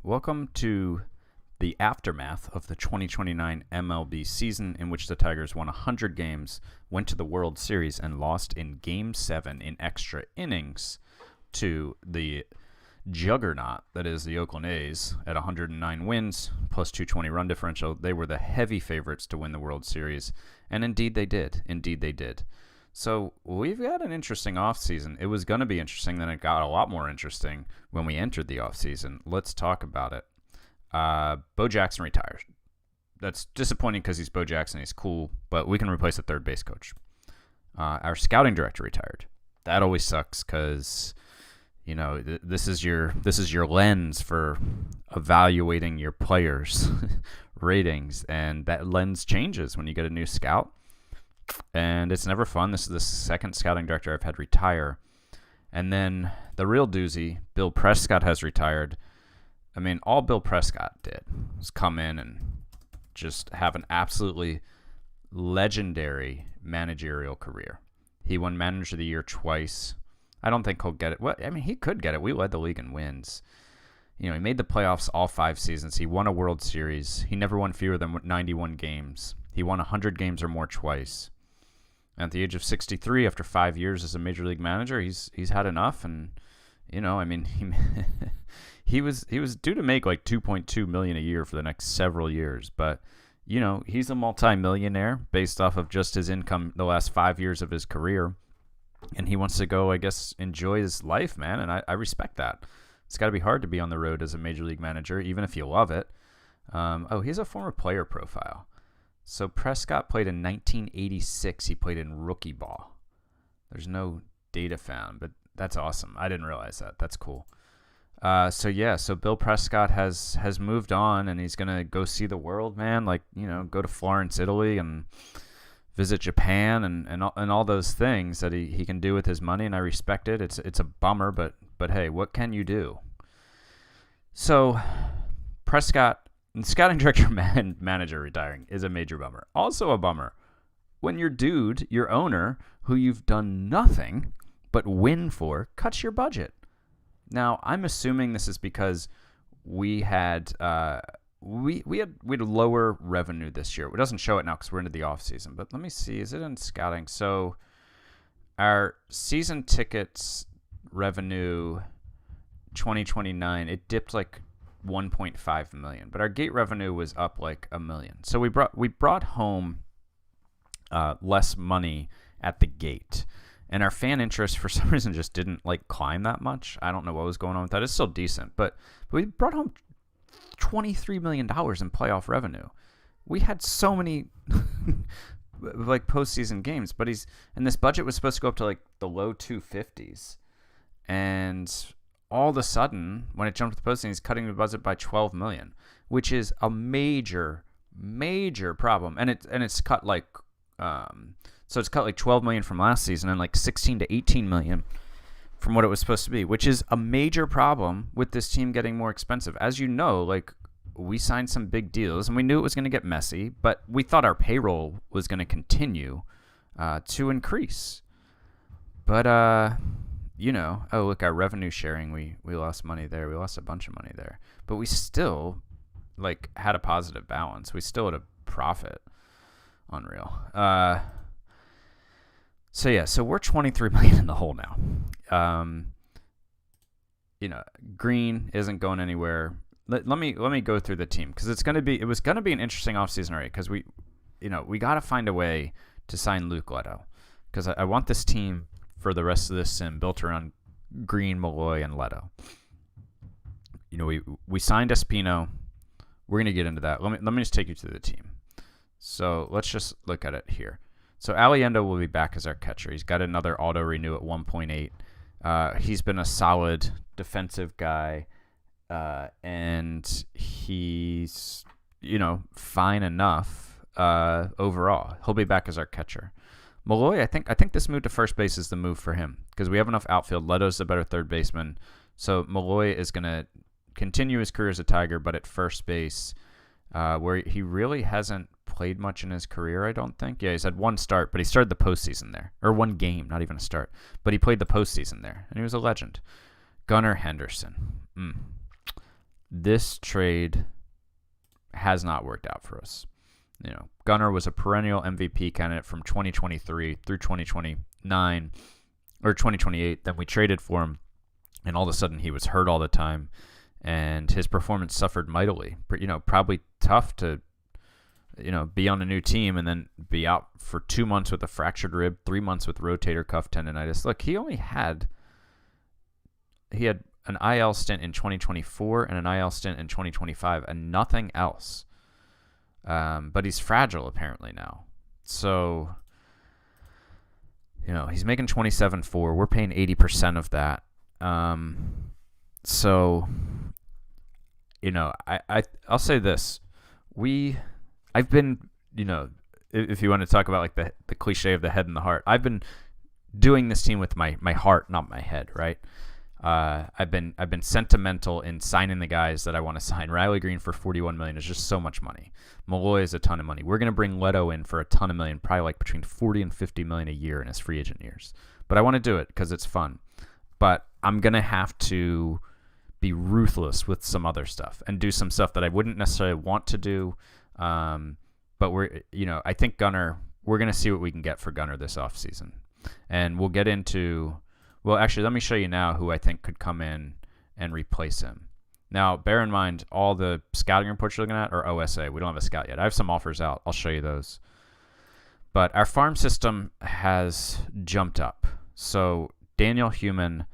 Welcome to the aftermath of the 2029 MLB season, in which the Tigers won 100 games, went to the World Series, and lost in Game 7 in extra innings to the juggernaut that is the Oakland A's at 109 wins, plus 220 run differential. They were the heavy favorites to win the World Series, and indeed they did. So we've got an interesting offseason. It was going to be interesting, then it got a lot more interesting when we entered the offseason. Let's talk about it. Bo Jackson retires. That's disappointing because he's Bo Jackson. He's cool, but we can replace the third base coach. Our scouting director retired. That always sucks because, you know, this is your lens for evaluating your players' ratings, and that lens changes when you get a new scout. And it's never fun. This is the second scouting director I've had retire. And then the real doozy, Bill Prescott has retired. I mean, all Bill Prescott did was come in and just have an absolutely legendary managerial career. He won Manager of the Year twice. I don't think he'll get it. Well, I mean, he could get it. We led the league in wins. You know, he made the playoffs all 5 seasons. He won a World Series. He never won fewer than 91 games. He won 100 games or more twice. At the age of 63, after 5 years as a major league manager, he's had enough. And, you know, I mean, he was due to make like $2.2 million a year for the next several years. But, you know, he's a multi-millionaire based off of just his income the last 5 years of his career. And he wants to go, I guess, enjoy his life, man. And I respect that. It's got to be hard to be on the road as a major league manager, even if you love it. He's a former player profile. So Prescott played in 1986. He played in rookie ball. There's no data found, but that's awesome. I didn't realize that. That's cool. So Bill Prescott has moved on, and he's gonna go see the world, man. Like, you know, go to Florence, Italy, and visit Japan, and all those things that he can do with his money, and I respect it. It's a bummer, but hey, what can you do? So Prescott, scouting director manager retiring is a major bummer. Also a bummer when your dude, your owner, who you've done nothing but win for, cuts your budget. Now, I'm assuming this is because we had lower revenue this year. It doesn't show it now because we're into the off season. But let me see. Is it in scouting? So our season tickets revenue 2029, it dipped like 1.5 million, but our gate revenue was up like $1 million. So we brought home less money at the gate, and our fan interest for some reason just didn't like climb that much. I don't know what was going on with that. It's still decent, but we brought home $23 million in playoff revenue. We had so many like postseason games, but and this budget was supposed to go up to like the low 250s, and all of a sudden, when it jumped to the postseason, he's cutting the budget by $12 million, which is a major, major problem. And it's cut like so it's cut like $12 million from last season and like 16 to 18 million from what it was supposed to be, which is a major problem with this team getting more expensive. As you know, like, we signed some big deals, and we knew it was going to get messy, but we thought our payroll was going to continue to increase. But you know, oh, look, our revenue sharing, we lost money there. We lost a bunch of money there. But we still, like, had a positive balance. We still had a profit. Unreal. So we're $23 million in the hole now. You know, Green isn't going anywhere. Let me go through the team, because it was gonna be an interesting offseason already, because we got to find a way to sign Luke Leto, because I want this team for the rest of this sim built around Green, Malloy, and Leto. You know, we signed Espino. We're going to get into that. Let me just take you through the team. So let's just look at it here. So Aliendo will be back as our catcher. He's got another auto renew at 1.8. He's been a solid defensive guy, and he's, you know, fine enough overall. He'll be back as our catcher. Malloy, I think this move to first base is the move for him, because we have enough outfield. Leto's the better third baseman. So Malloy is going to continue his career as a Tiger, but at first base, where he really hasn't played much in his career, I don't think. Yeah, he's had one start, but he started the postseason there. Or one game, not even a start. But he played the postseason there, and he was a legend. Gunnar Henderson. this trade has not worked out for us. Gunnar was a perennial MVP candidate from 2023 through 2029 or 2028. Then we traded for him, and all of a sudden he was hurt all the time, and his performance suffered mightily. Probably tough to be on a new team and then be out for 2 months with a fractured rib, 3 months with rotator cuff tendonitis. Look, he had an IL stint in 2024 and an IL stint in 2025 and nothing else. But he's fragile apparently now. So, he's making 27.4. We're paying 80% of that. So, I'll say this. I've been, if you want to talk about like the cliche of the head and the heart, I've been doing this team with my heart, not my head, right? I've been sentimental in signing the guys that I want to sign. Riley Green for $41 million is just so much money. Malloy is a ton of money. We're going to bring Leto in for a ton of million, probably like between $40 and $50 million a year in his free agent years. But I want to do it because it's fun. But I'm going to have to be ruthless with some other stuff and do some stuff that I wouldn't necessarily want to do. But I think Gunnar, we're going to see what we can get for Gunnar this offseason. And we'll get into, well, actually, let me show you now who I think could come in and replace him. Now, bear in mind, all the scouting reports you're looking at are OSA. We don't have a scout yet. I have some offers out. I'll show you those. But our farm system has jumped up. So Daniel Human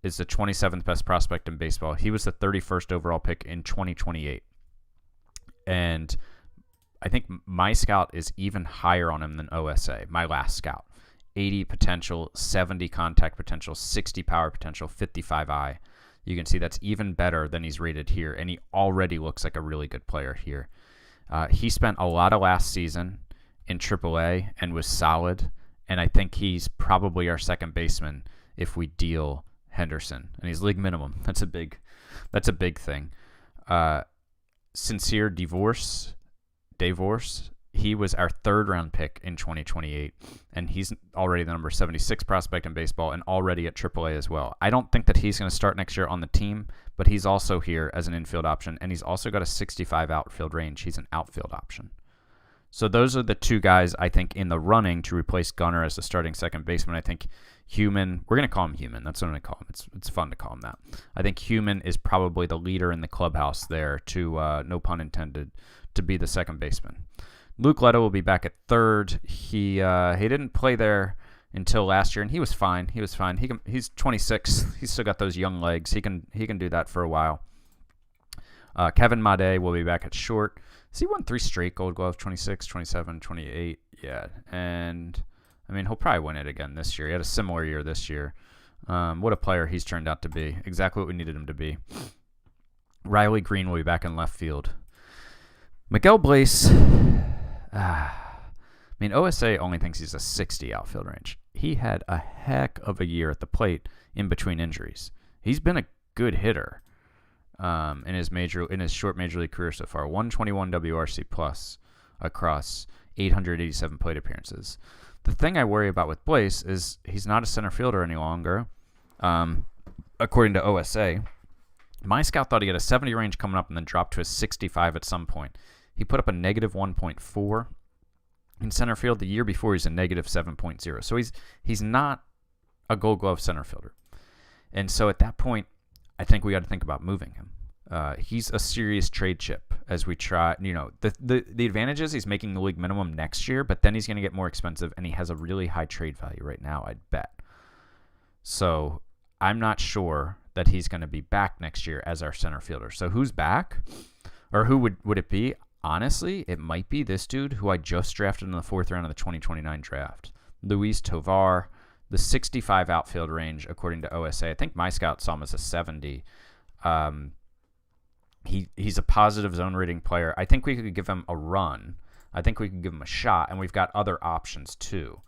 is the 27th best prospect in baseball. He was the 31st overall pick in 2028. And I think my scout is even higher on him than OSA, my last scout. 80 potential, 70 contact potential, 60 power potential, 55 eye. You can see that's even better than he's rated here, and he already looks like a really good player here. He spent a lot of last season in AAA and was solid, and I think he's probably our second baseman if we deal Henderson, and he's league minimum. That's a big thing. Sincere Divorce, he was our third round pick in 2028, and he's already the number 76 prospect in baseball and already at AAA as well. I don't think that he's going to start next year on the team, but he's also here as an infield option, and he's also got a 65 outfield range. He's an outfield option. So those are the two guys I think in the running to replace Gunnar as the starting second baseman. I think Human, we're going to call him Human. That's what I'm going to call him. It's fun to call him that. I think Human is probably the leader in the clubhouse there to, no pun intended, to be the second baseman. Luke Leto will be back at third. He didn't play there until last year, and he was fine. He's 26. He's still got those young legs. He can do that for a while. Kevin Made will be back at short. He won 3 straight Gold Glove, 26, 27, 28. Yeah, and I mean, he'll probably win it again this year. He had a similar year this year. What a player he's turned out to be. Exactly what we needed him to be. Riley Green will be back in left field. Miguel Blaze, OSA only thinks he's a 60 outfield range. He had a heck of a year at the plate in between injuries. He's been a good hitter in his short major league career so far. 121 WRC plus across 887 plate appearances. The thing I worry about with Blaze is he's not a center fielder any longer, according to OSA. My scout thought he had a 70 range coming up and then dropped to a 65 at some point. He put up a negative 1.4 in center field. The year before, he's a negative 7.0. So he's not a Gold Glove center fielder. And so at that point, I think we got to think about moving him. He's a serious trade chip as we try. The advantage is he's making the league minimum next year, but then he's going to get more expensive, and he has a really high trade value right now, I'd bet. So I'm not sure that he's going to be back next year as our center fielder. So who's back? Or who would it be? Honestly, it might be this dude who I just drafted in the 4th round of the 2029 draft. Luis Tovar, the 65 outfield range, according to OSA. I think my scout saw him as a 70. He's a positive zone rating player. I think we could give him a run. I think we could give him a shot, and we've got other options too.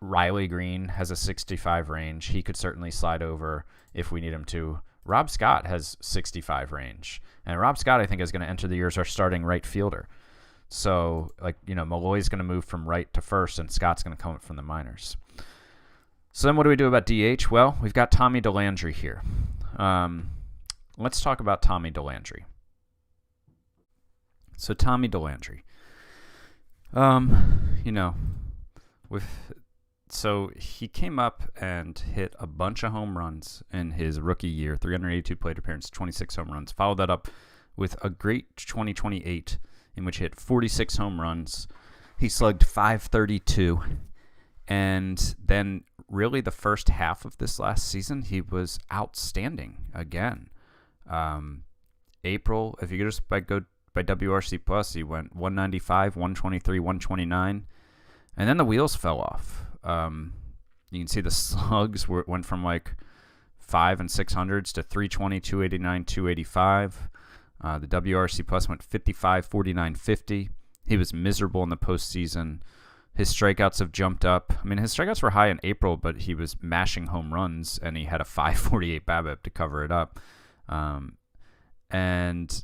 Riley Green has a 65 range. He could certainly slide over if we need him to. Rob Scott has 65 range. And Rob Scott, I think, is going to enter the year as our starting right fielder. So, Malloy's going to move from right to first, and Scott's going to come up from the minors. So then what do we do about DH? Well, we've got Tommy DeLandry here. let's talk about Tommy DeLandre. So Tommy DeLandre, so he came up and hit a bunch of home runs in his rookie year, 382 plate appearances, 26 home runs. Followed that up with a great 2028 in which he hit 46 home runs. He slugged .532, and then really the first half of this last season, he was outstanding again. April, if you just go by WRC Plus, he went 195, 123, 129, and then the wheels fell off. You can see the slugs went from like 5 and 600s to 320, 289, 285. The WRC Plus went 55, 49, 50. He was miserable in the postseason. His strikeouts have jumped up. I mean, his strikeouts were high in April, but he was mashing home runs, and he had a 5.48 BABIP to cover it up. And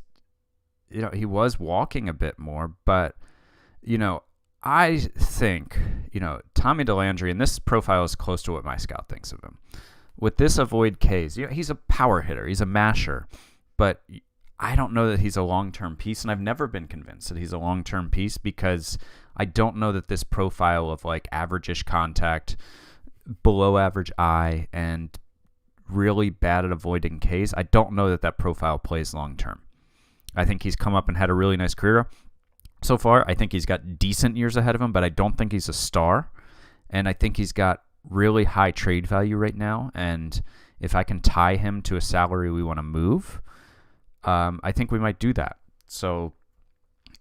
he was walking a bit more, but I think Tommy DeLandre, and this profile is close to what my scout thinks of him. With this avoid Ks, he's a power hitter, he's a masher, but I don't know that he's a long-term piece, and I've never been convinced that he's a long-term piece because I don't know that this profile of like average-ish contact, below average eye, and really bad at avoiding Ks, I don't know that profile plays long-term. I think he's come up and had a really nice career so far. I think he's got decent years ahead of him, but I don't think he's a star, and I think he's got really high trade value right now, and if I can tie him to a salary we want to move, I think we might do that. So,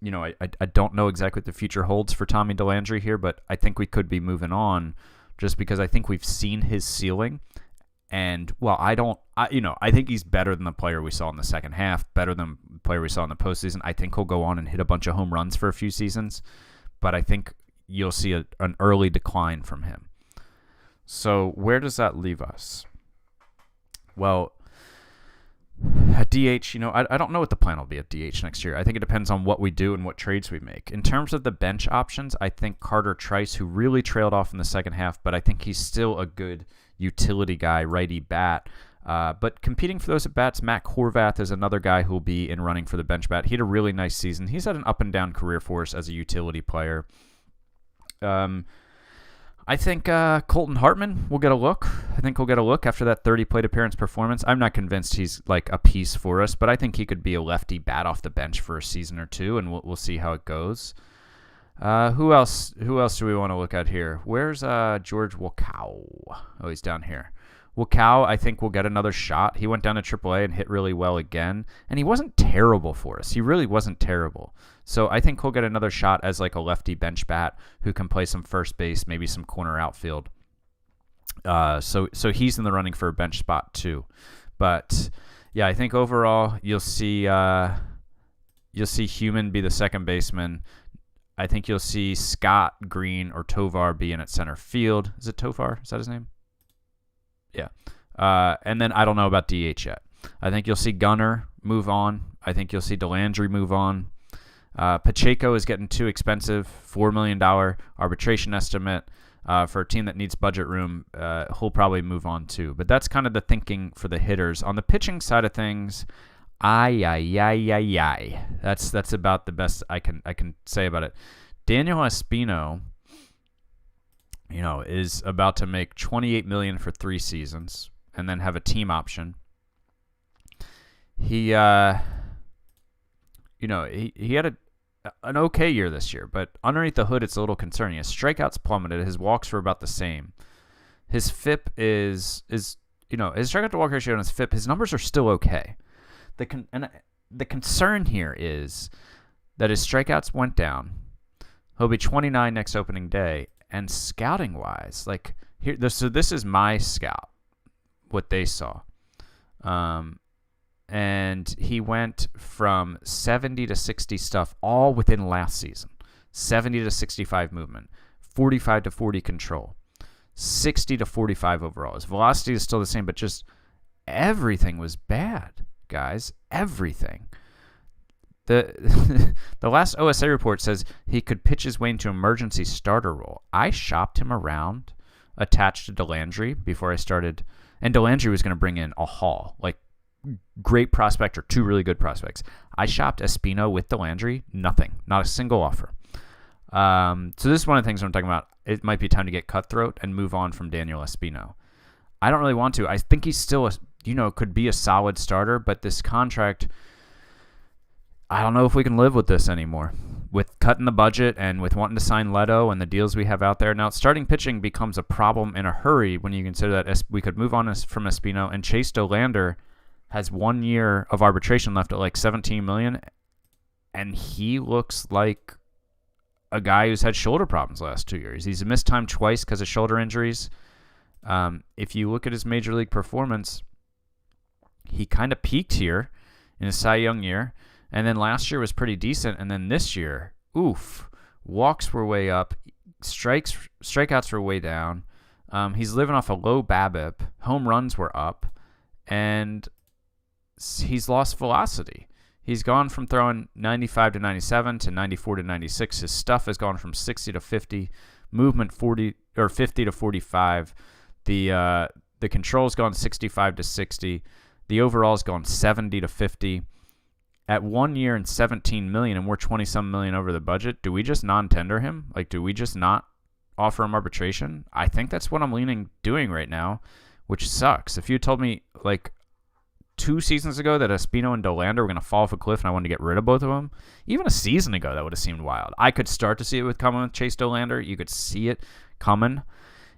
I don't know exactly what the future holds for Tommy DeLandre here, but I think we could be moving on just because I think we've seen his ceiling. And, well, I think he's better than the player we saw in the second half, better than the player we saw in the postseason. I think he'll go on and hit a bunch of home runs for a few seasons, but I think you'll see an early decline from him. So where does that leave us? Well, at DH, I don't know what the plan will be at DH next year. I think it depends on what we do and what trades we make. In terms of the bench options, I think Carter Trice, who really trailed off in the second half, but I think he's still a good utility guy, righty bat. But competing for those at bats, Matt Horvath is another guy who will be in running for the bench bat. He had a really nice season. He's had an up and down career for us as a utility player. I think Colton Hartman will get a look. I think he'll get a look after that 30 plate appearance performance. I'm not convinced he's like a piece for us, but I think he could be a lefty bat off the bench for a season or two, and we'll see how it goes. Who else do we want to look at here? Where's George Wakow? Oh, he's down here. Wakow, I think, will get another shot. He went down to AAA and hit really well again, and he wasn't terrible for us. He really wasn't terrible. So I think he'll get another shot as like a lefty bench bat who can play some first base, maybe some corner outfield. So he's in the running for a bench spot too. But yeah, I think overall you'll see Human be the second baseman. I think you'll see Scott, Green, or Tovar be in at center field. Is it Tovar? Is that his name? Yeah. And then I don't know about DH yet. I think you'll see Gunnar move on. I think you'll see DeLandre move on. Pacheco is getting too expensive. $4 million arbitration estimate for a team that needs budget room. He'll probably move on too. But that's kind of the thinking for the hitters. On the pitching side of things, that's about the best I can say about it. Daniel Espino, is about to make $28 million for 3 seasons and then have a team option. He had an okay year this year, but underneath the hood, it's a little concerning. His strikeouts plummeted. His walks were about the same. His FIP is his strikeout to walk ratio and his FIP, his numbers are still okay. The concern here is that his strikeouts went down. He'll be 29 next opening day. And scouting-wise, this is my scout, what they saw. And he went from 70 to 60 stuff all within last season. 70 to 65 movement, 45 to 40 control, 60 to 45 overall. His velocity is still the same, but just everything was bad, guys. Everything. The last OSA report says he could pitch his way into emergency starter role. I shopped him around attached to DeLandre before I started, and DeLandre was going to bring in a haul. Like, great prospect or two really good prospects. I shopped Espino with Delandry, nothing, not a single offer. So this is one of the things I'm talking about. It might be time to get cutthroat and move on from Daniel Espino. I don't really want to. I think he's still could be a solid starter, but this contract, I don't know if we can live with this anymore. With cutting the budget and with wanting to sign Leto and the deals we have out there. Now, starting pitching becomes a problem in a hurry when you consider that we could move on from Espino, and Chase Dolander has 1 year of arbitration left at like $17 million, and he looks like a guy who's had shoulder problems the last 2 years. He's missed time twice because of shoulder injuries. If you look at his major league performance, he kind of peaked here in his Cy Young year, and then last year was pretty decent, and then this year, walks were way up, strikeouts were way down. He's living off a low BABIP. Home runs were up, and he's lost velocity. He's gone from throwing 95 to 97 to 94 to 96. His stuff has gone from 60 to 50, movement 40 or 50 to 45. The control's gone 65 to 60. The overall's gone 70 to 50. At 1 year and $17 million, and we're 20-some million over the budget, do we just non-tender him? Like, do we just not offer him arbitration? I think that's what I'm doing right now, which sucks. If you told me, like, 2 seasons ago that Espino and Dolander were going to fall off a cliff and I wanted to get rid of both of them, even a season ago, that would have seemed wild. I could start to see it coming with Chase Dolander. You could see it coming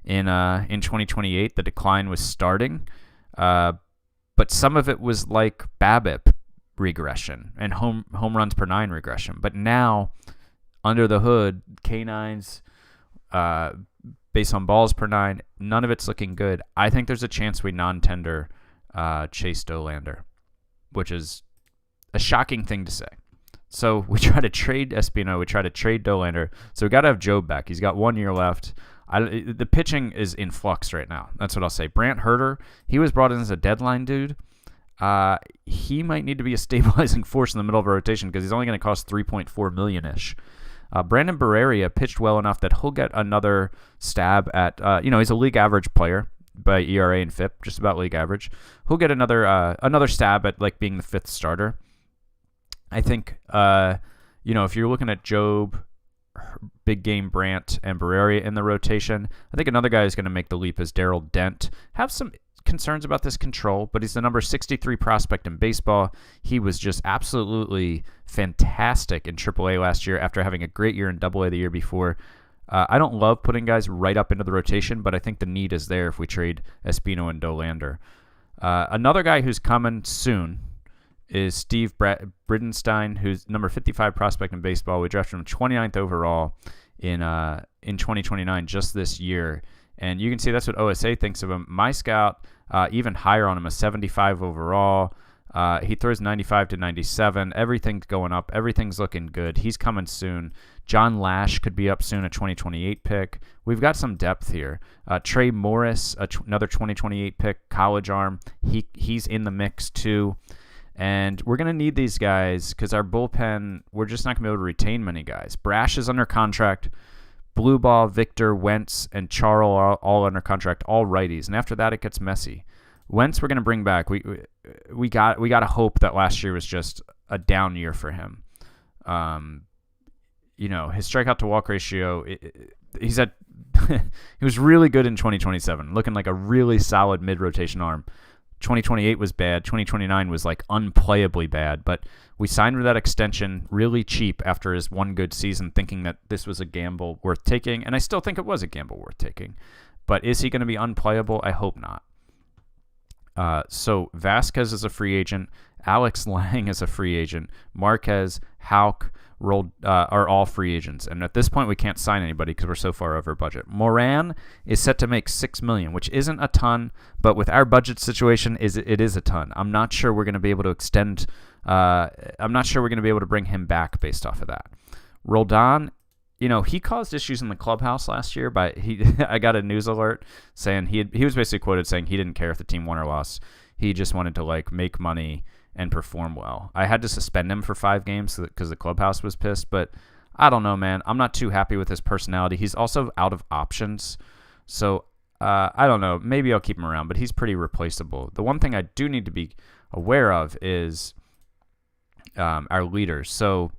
in 2028. The decline was starting. But some of it was like BABIP regression and home runs per 9 regression. But now, under the hood, K9s, based on balls per 9, none of it's looking good. I think there's a chance we non-tender Chase Dolander, which is a shocking thing to say. So we try to trade Espino, we try to trade Dolander. So we got to have Job back. He's got 1 year left. The pitching is in flux right now. That's what I'll say. Brant Herter, he was brought in as a deadline dude. He might need to be a stabilizing force in the middle of a rotation because he's only going to cost $3.4 million-ish. Brandon Barreria pitched well enough that he'll get another stab at, he's a league average player by ERA and FIP, just about league average. He'll get another stab at like being the 5th starter. I think, if you're looking at Job, Big Game Brant, and Barreria in the rotation, I think another guy who's going to make the leap is Darryl Dent. Have some concerns about this control, but he's the number 63 prospect in baseball. He was just absolutely fantastic in AAA last year after having a great year in AA the year before. I don't love putting guys right up into the rotation, but I think the need is there if we trade Espino and Dolander. Another guy who's coming soon is Steve Bridenstine, who's number 55 prospect in baseball. We drafted him 29th overall in 2029 just this year. And you can see that's what OSA thinks of him. My scout, even higher on him, a 75 overall. He throws 95 to 97. Everything's going up. Everything's looking good. He's coming soon. John Lash could be up soon, a 2028 pick. We've got some depth here. Trey Morris, another 2028 pick, college arm. He's in the mix too. And we're going to need these guys because our bullpen, we're just not going to be able to retain many guys. Brash is under contract. Blue Ball, Victor, Wentz, and Charles are all under contract, all righties. And after that, it gets messy. Wentz, we're going to bring back. We got to hope that last year was just a down year for him. His strikeout to walk ratio, he's at he was really good in 2027, looking like a really solid mid-rotation arm. 2028 was bad. 2029 was like unplayably bad, but we signed for that extension really cheap after his one good season, thinking that this was a gamble worth taking, and I still think it was a gamble worth taking. But is he going to be unplayable? I hope not. So Vasquez is a free agent. Alex Lang is a free agent. Marquez, Houck, are all free agents. And at this point, we can't sign anybody because we're so far over budget. Moran is set to make $6 million, which isn't a ton, but with our budget situation, it is a ton. I'm not sure we're going to be able to extend. I'm not sure we're going to be able to bring him back based off of that. Roldan, he caused issues in the clubhouse last year, but I got a news alert saying he was basically quoted saying he didn't care if the team won or lost. He just wanted to make money and perform well. I had to suspend him for 5 games because the clubhouse was pissed, but I don't know, man. I'm not too happy with his personality. He's also out of options, so I don't know. Maybe I'll keep him around, but he's pretty replaceable. The one thing I do need to be aware of is our leaders. So,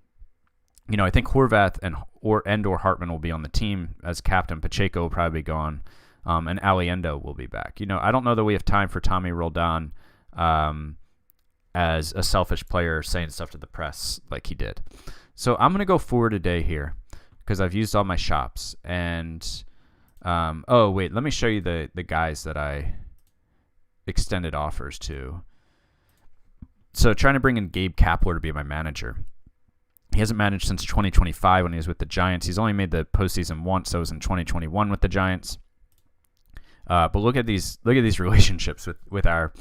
I think Horvath and/or Hartman will be on the team as captain. Pacheco will probably be gone, and Aliendo will be back. I don't know that we have time for Tommy Roldan as a selfish player saying stuff to the press like he did. So I'm going to go forward a day here because I've used all my shops. And, wait, let me show you the guys that I extended offers to. So trying to bring in Gabe Kapler to be my manager. He hasn't managed since 2025 when he was with the Giants. He's only made the postseason once, so it was in 2021 with the Giants. But look at these relationships with our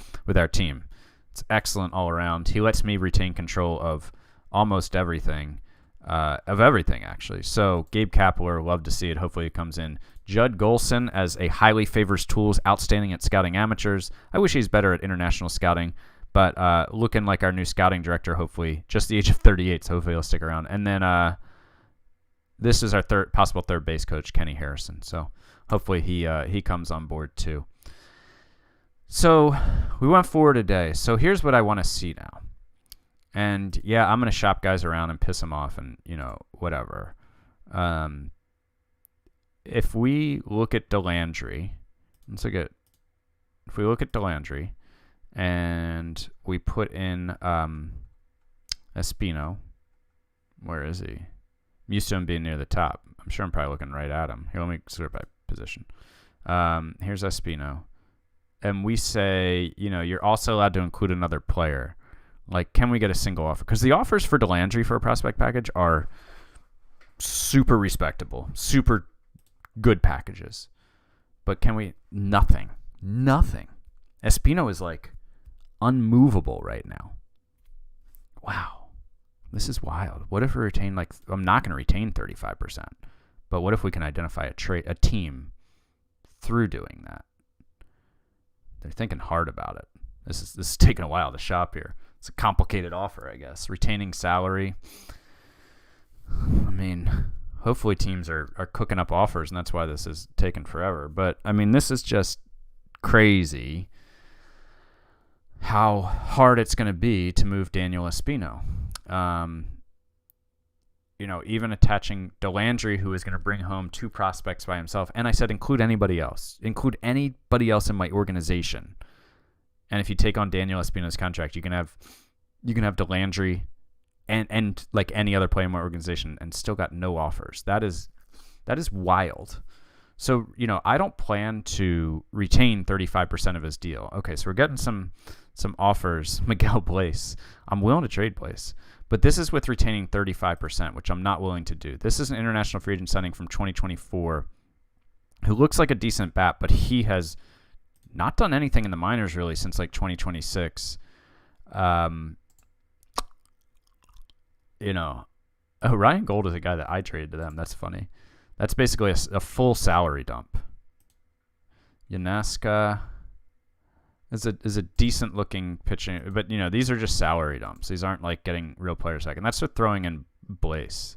team. It's excellent all around. He lets me retain control of almost everything, actually. So Gabe Kapler, love to see it. Hopefully it comes in. Judd Golson as a highly favors tools, outstanding at scouting amateurs. I wish he's better at international scouting, but looking like our new scouting director, hopefully. Just the age of 38, so hopefully he'll stick around. And then this is our possible third base coach, Kenny Harrison. So hopefully he comes on board too. So we went forward today. So here's what I want to see now. And yeah, I'm going to shop guys around and piss them off and, whatever. If we look at Delandry, if we look at Delandry and we put in Espino, where is he? I'm used to him being near the top. I'm sure I'm probably looking right at him. Here, let me sort by position. Here's Espino. And we say, you're also allowed to include another player. Like, can we get a single offer? Because the offers for Delandry for a prospect package are super respectable, super good packages. But can we? Nothing. Espino is like unmovable right now. Wow. This is wild. What if we retain, I'm not going to retain 35%, but what if we can identify a team through doing that? They're thinking hard about it. This is taking a while to shop here. It's a complicated offer, I guess. Retaining salary. I mean, hopefully teams are cooking up offers, and that's why this is taking forever. But, I mean, this is just crazy how hard it's going to be to move Daniel Espino. Even attaching Delandry, who is going to bring home 2 prospects by himself. And I said, include anybody else. Include anybody else in my organization. And if you take on Daniel Espino's contract, you can have Delandry and like any other player in my organization and still got no offers. That is wild. So, I don't plan to retain 35% of his deal. Okay, so we're getting some offers. Miguel Blaise. I'm willing to trade Blaise. But this is with retaining 35%, which I'm not willing to do. This is an international free agent signing from 2024 who looks like a decent bat, but he has not done anything in the minors really since 2026. Ryan Gold is a guy that I traded to them. That's funny. That's basically a full salary dump. Yanaska is a decent looking pitching, but these are just salary dumps. These aren't like getting real players back, and that's with throwing in Blaise.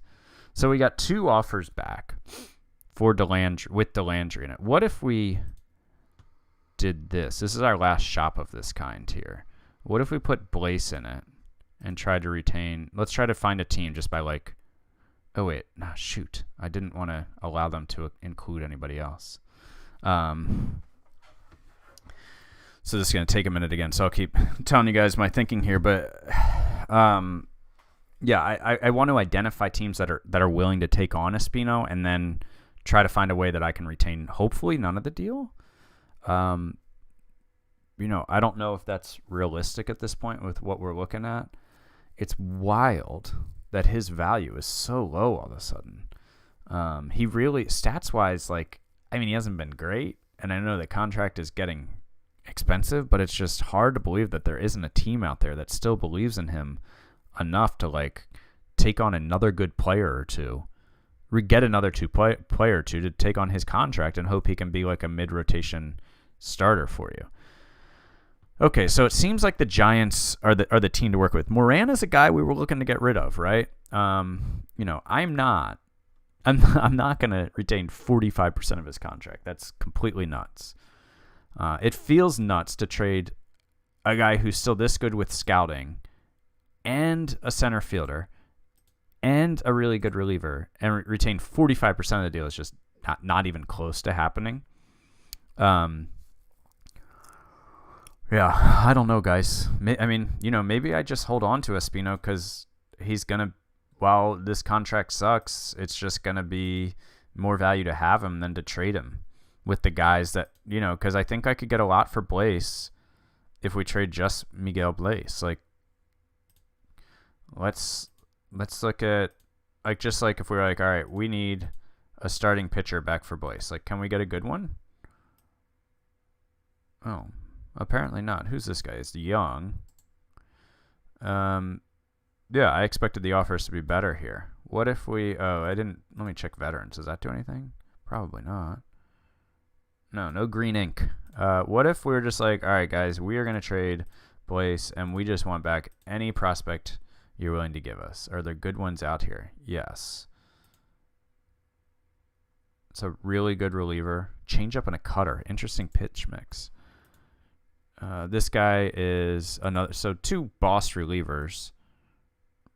So we got 2 offers back for Delandry with Delandry in it. What if we did this? This is our last shop of this kind here. What if we put Blaise in it and try to retain? Let's try to find a team just by oh wait, no, shoot, I didn't want to allow them to include anybody else. So this is going to take a minute again, so I'll keep telling you guys my thinking here. But, I want to identify teams that are willing to take on Espino and then try to find a way that I can retain, hopefully, none of the deal. I don't know if that's realistic at this point with what we're looking at. It's wild that his value is so low all of a sudden. He really, stats-wise, he hasn't been great, and I know the contract is getting expensive, but it's just hard to believe that there isn't a team out there that still believes in him enough to take on another good player or two, get another player or two to take on his contract and hope he can be a mid-rotation starter for you. Okay, so it seems like the Giants are the team to work with. Moran is a guy we were looking to get rid of, right? I'm not going to retain 45% of his contract. That's completely nuts. It feels nuts to trade a guy who's still this good with scouting and a center fielder and a really good reliever and retain 45% of the deal is just not even close to happening. Yeah, I don't know, guys. I mean, maybe I just hold on to Espino because he's going to, while this contract sucks, it's just going to be more value to have him than to trade him with the guys that, because I think I could get a lot for Blaze if we trade just Miguel Blaze. Like, let's look at, like, just like if we were like, all right, we need a starting pitcher back for Blaze. Like, can we get a good one? Oh, apparently not. Who's this guy? It's Young. Yeah, I expected the offers to be better here. What if we... Oh, I didn't... Let me check veterans. Does that do anything? Probably not. No green ink. What if we were just like, all right, guys, we are going to trade Blaze, and we just want back any prospect you're willing to give us. Are there good ones out here? Yes. It's a really good reliever. Change up and a cutter. Interesting pitch mix. This guy is another... So 2 boss relievers.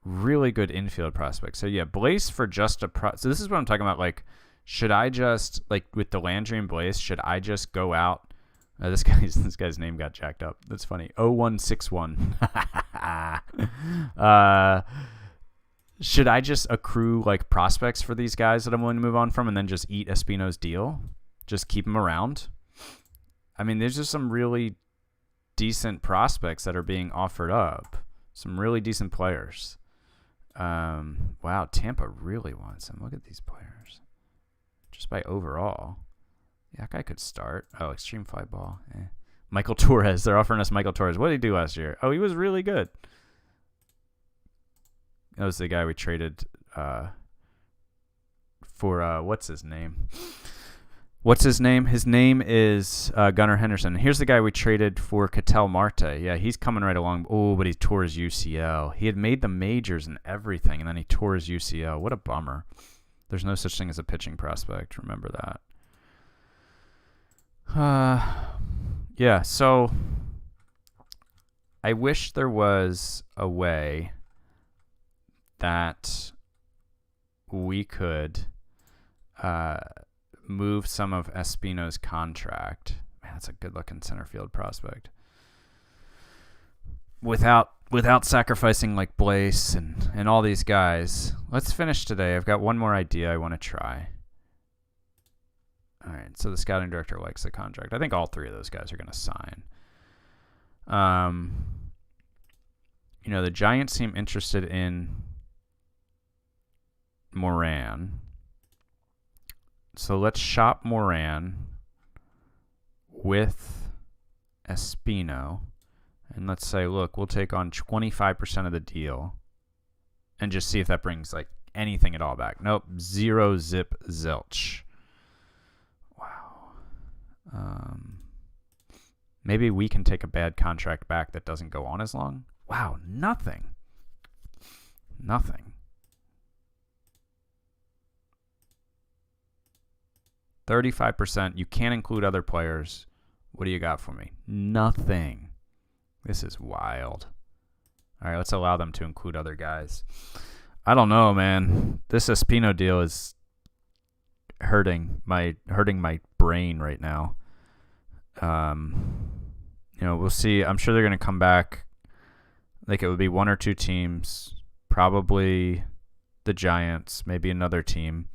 Really good infield prospects. So yeah, Blaze for just a so this is what I'm talking about. Like, should I just, like, with Delandry and Blaze, should I just go out? This guy's name got jacked up. That's funny. 0161. Should I just accrue, like, prospects for these guys that I'm willing to move on from and then just eat Espino's deal? Just keep him around? I mean, there's just some really decent prospects that are being offered up. Some really decent players. Wow, Tampa really wants him. Look at these players. Just by overall. Yeah, that guy could start. Oh, extreme fly ball. Michael Torres. They're offering us Michael Torres. What did he do last year? Oh, he was really good. That was the guy we traded for, what's his name? His name is Gunnar Henderson. Here's the guy we traded for Ketel Marte. Yeah, he's coming right along. Oh, but he tore his UCL. He had made the majors and everything, and then he tore his UCL. What a bummer. There's no such thing as a pitching prospect. Remember that. Yeah, so I wish there was a way that we could move some of Espino's contract. Man, that's a good-looking center field prospect. Without sacrificing, like, Blaze and all these guys. Let's finish today. I've got one more idea I want to try. All right, so the scouting director likes the contract. I think all 3 of those guys are going to sign. The Giants seem interested in Moran. So let's shop Moran with Espino. And let's say, look, we'll take on 25% of the deal and just see if that brings, like, anything at all back. Nope, 0 zip zilch. Wow. Maybe we can take a bad contract back that doesn't go on as long. Wow, nothing. 35%. You can't include other players. What do you got for me? Nothing. This is wild. All right, let's allow them to include other guys. I don't know, man. This Espino deal is hurting my brain right now. We'll see. I'm sure they're going to come back. Like, it would be 1 or 2 teams, probably the Giants, maybe another team.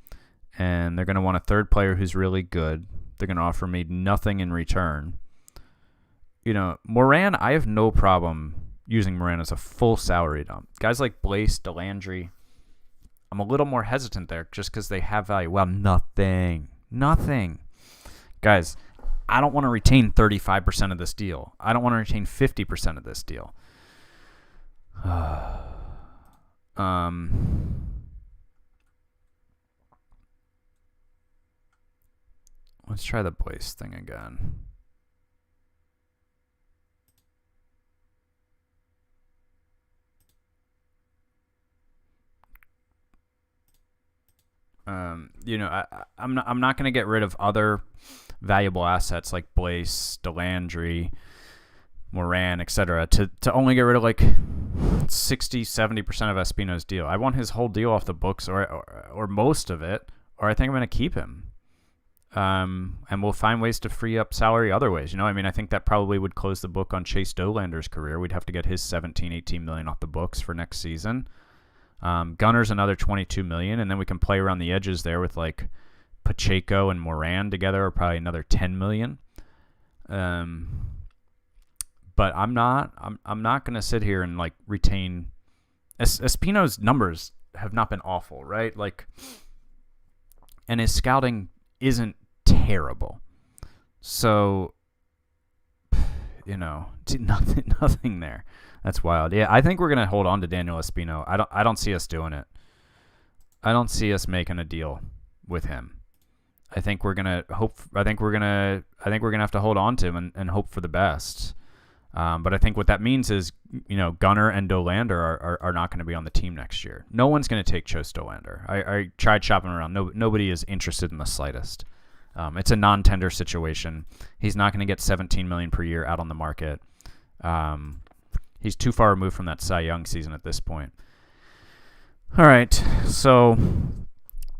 And they're going to want a third player who's really good. They're going to offer me nothing in return. Moran, I have no problem using Moran as a full salary dump. Guys like Blaze, Delandry, I'm a little more hesitant there just because they have value. Well, nothing. Guys, I don't want to retain 35% of this deal. I don't want to retain 50% of this deal. Let's try the Blaze thing again. I'm not going to get rid of other valuable assets like Blaze, Delandry, Moran, etc., to only get rid of like 60-70% of Espino's deal. I want his whole deal off the books, or most of it, or I think I'm going to keep him. And we'll find ways to free up salary other ways. You know, I mean, I think that probably would close the book on Chase Dolander's career. We'd have to get his 17-18 million off the books for next season. Gunner's another 22 million, and then we can play around the edges there with like Pacheco and Moran together, or probably another 10 million. But I'm not going to sit here and like retain. Espino's numbers have not been awful, right? Like, and his scouting isn't terrible. So, you know, nothing there. That's wild. Yeah, I think we're gonna hold on to Daniel Espino. I don't see us doing it. I don't see us making a deal with him. I think we're gonna have to hold on to him and hope for the best. But I think what that means is, you know, Gunner and Dolander are not going to be on the team next year. No one's going to take Chase Dolander. I tried shopping around. Nobody is interested in the slightest. It's a non-tender situation. He's not going to get $17 million per year out on the market. He's too far removed from that Cy Young season at this point. All right, so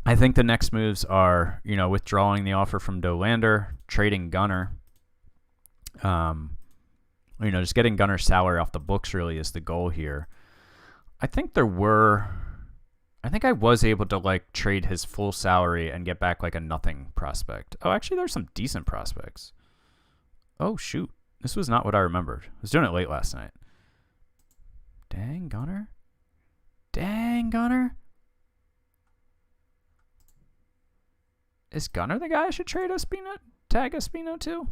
I think the next moves are, you know, withdrawing the offer from Dolander, trading Gunner. You know, just getting Gunner's salary off the books really is the goal here. I think I was able to like trade his full salary and get back like a nothing prospect. Oh, actually, there's some decent prospects. Oh, shoot. This was not what I remembered. I was doing it late last night. Dang, Gunner. Is Gunner the guy I should trade tag Espino to?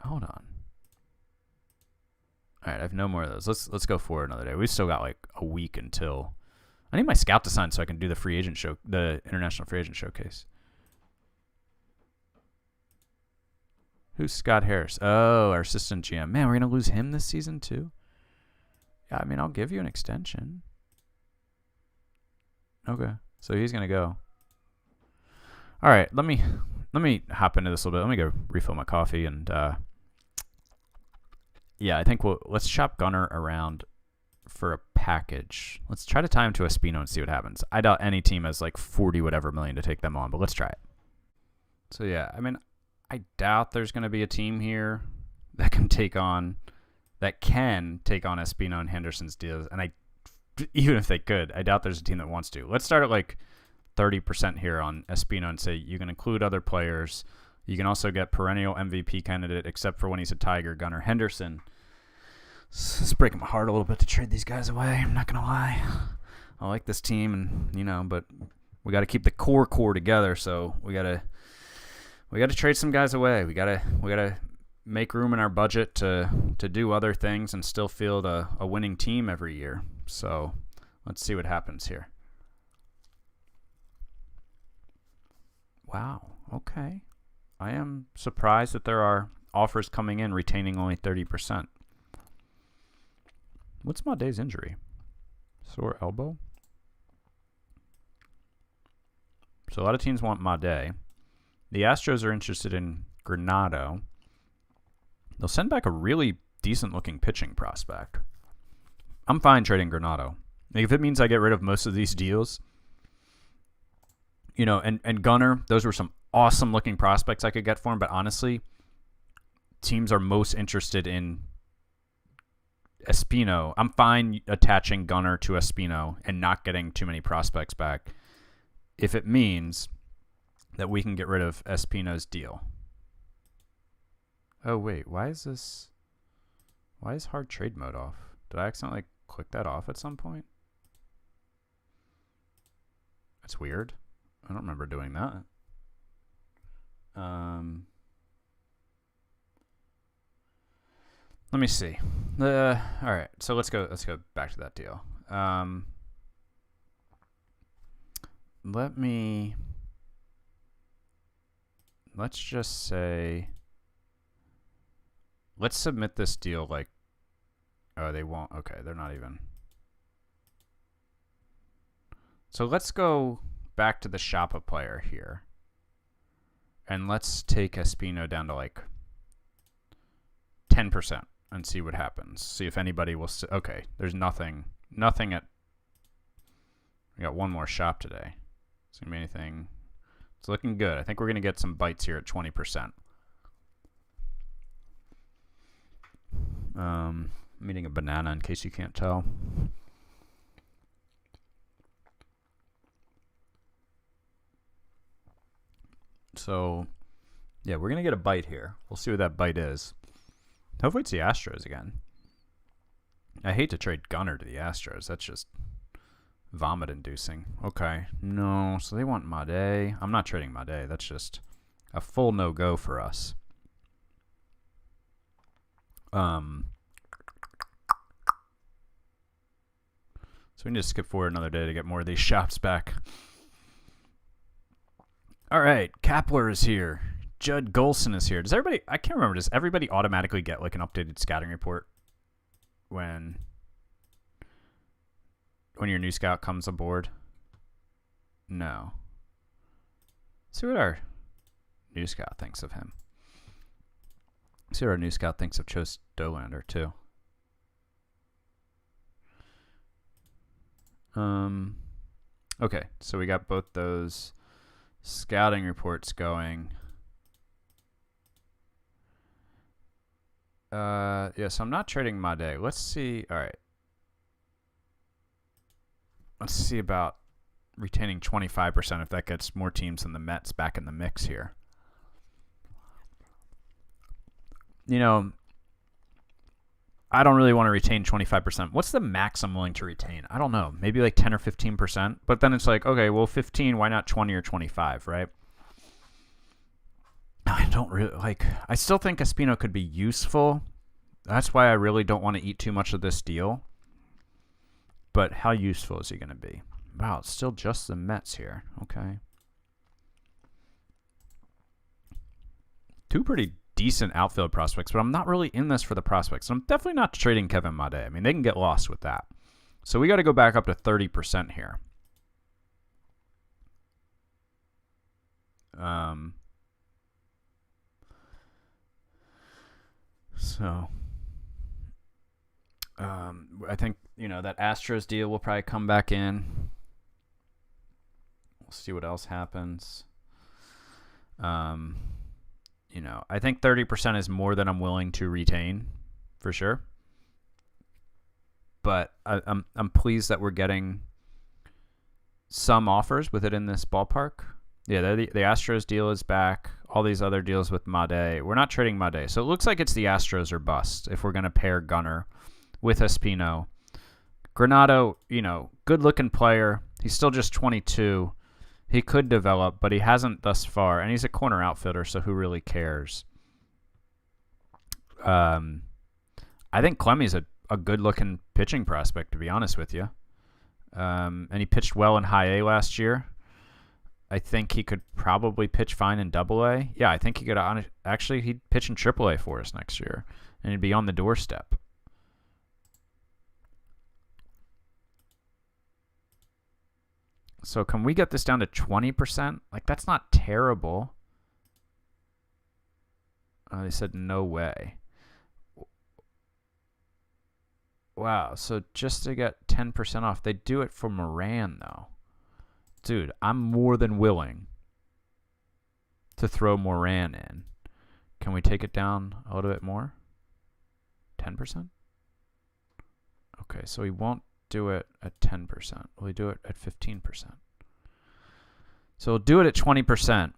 Hold on. All right, I have no more of those. Let's go forward another day. We've still got like a week until I need my scout to sign so I can do the international free agent showcase. Who's Scott Harris? Oh, our assistant GM. Man, we're gonna lose him this season too. Yeah, I mean, I'll give you an extension. Okay, so he's gonna go. All right, let me hop into this a little bit. Let me go refill my coffee and. Yeah, I think let's shop Gunner around for a package. Let's try to tie him to Espino and see what happens. I doubt any team has like 40 whatever million to take them on, but let's try it. So yeah, I mean, I doubt there's going to be a team here that can take on Espino and Henderson's deals. And even if they could, I doubt there's a team that wants to. Let's start at like 30% here on Espino and say you can include other players. You can also get perennial MVP candidate, except for when he's a Tiger, Gunnar Henderson. It's breaking my heart a little bit to trade these guys away. I'm not gonna lie. I like this team, and you know, but we got to keep the core together. So we gotta trade some guys away. We gotta make room in our budget to do other things and still field a winning team every year. So let's see what happens here. Wow. Okay. I am surprised that there are offers coming in retaining only 30%. What's Madej's injury? Sore elbow? So a lot of teams want Madej. The Astros are interested in Granado. They'll send back a really decent-looking pitching prospect. I'm fine trading Granado. Like, if it means I get rid of most of these deals, you know, and Gunner, those were some awesome-looking prospects I could get for him, but honestly, teams are most interested in Espino. I'm fine attaching Gunner to Espino and not getting too many prospects back if it means that we can get rid of Espino's deal. Oh, wait. Why is hard trade mode off? Did I accidentally click that off at some point? That's weird. I don't remember doing that. Let me see. All right, so let's go back to that deal. Let's just say, let's submit this deal like, oh, they won't. Okay, they're not even. So let's go back to the shop a player here. And let's take Espino down to like 10% and see what happens. See if anybody will. Okay, there's nothing at. We got one more shop today. It's gonna be anything. It's looking good. I think we're gonna get some bites here at 20%. I'm eating a banana in case you can't tell. So, yeah, we're going to get a bite here. We'll see what that bite is. Hopefully it's the Astros again. I hate to trade Gunnar to the Astros. That's just vomit-inducing. Okay. No, so they want Made. I'm not trading Made. That's just a full no-go for us. So we need to skip forward another day to get more of these shops back. All right, Kapler is here. Judd Golson is here. Does everybody? I can't remember. Does everybody automatically get like an updated scouting report when your new scout comes aboard? No. Let's see what our new scout thinks of him. Let's see what our new scout thinks of Chase Dolander too. Okay, so we got both those scouting reports going. Yeah, so I'm not trading Made. Let's see. All right. Let's see about retaining 25% if that gets more teams than the Mets back in the mix here. You know, I don't really want to retain 25%. What's the max I'm willing to retain? I don't know. Maybe like 10 or 15%. But then it's like, okay, well, 15, why not 20 or 25, right? I don't really like. I still think Espino could be useful. That's why I really don't want to eat too much of this deal. But how useful is he going to be? Wow, it's still just the Mets here. Okay. Two pretty decent outfield prospects, but I'm not really in this for the prospects. I'm definitely not trading Kevin Made. I mean, they can get lost with that. So we got to go back up to 30% here. I think, you know, that Astros deal will probably come back in. We'll see what else happens. You know, I think 30% is more than I'm willing to retain, for sure. But I'm pleased that we're getting some offers with it in this ballpark. Yeah, the Astros deal is back. All these other deals with Made. We're not trading Made. So it looks like it's the Astros or bust if we're going to pair Gunnar with Espino. Granado, you know, good-looking player. He's still just 22. He could develop, but he hasn't thus far. And he's a corner outfielder, so who really cares? I think Clemmy's a good-looking pitching prospect, to be honest with you. And he pitched well in high A last year. I think he could probably pitch fine in Double A. Yeah, I think he could actually he'd pitch in Triple A for us next year, and he'd be on the doorstep. So can we get this down to 20%? Like, that's not terrible. They said no way. Wow, so just to get 10% off, they do it for Moran, though. Dude, I'm more than willing to throw Moran in. Can we take it down a little bit more? 10%? Okay, so he won't do it at 10%. Will he do it at 15%? So he'll do it at 20%,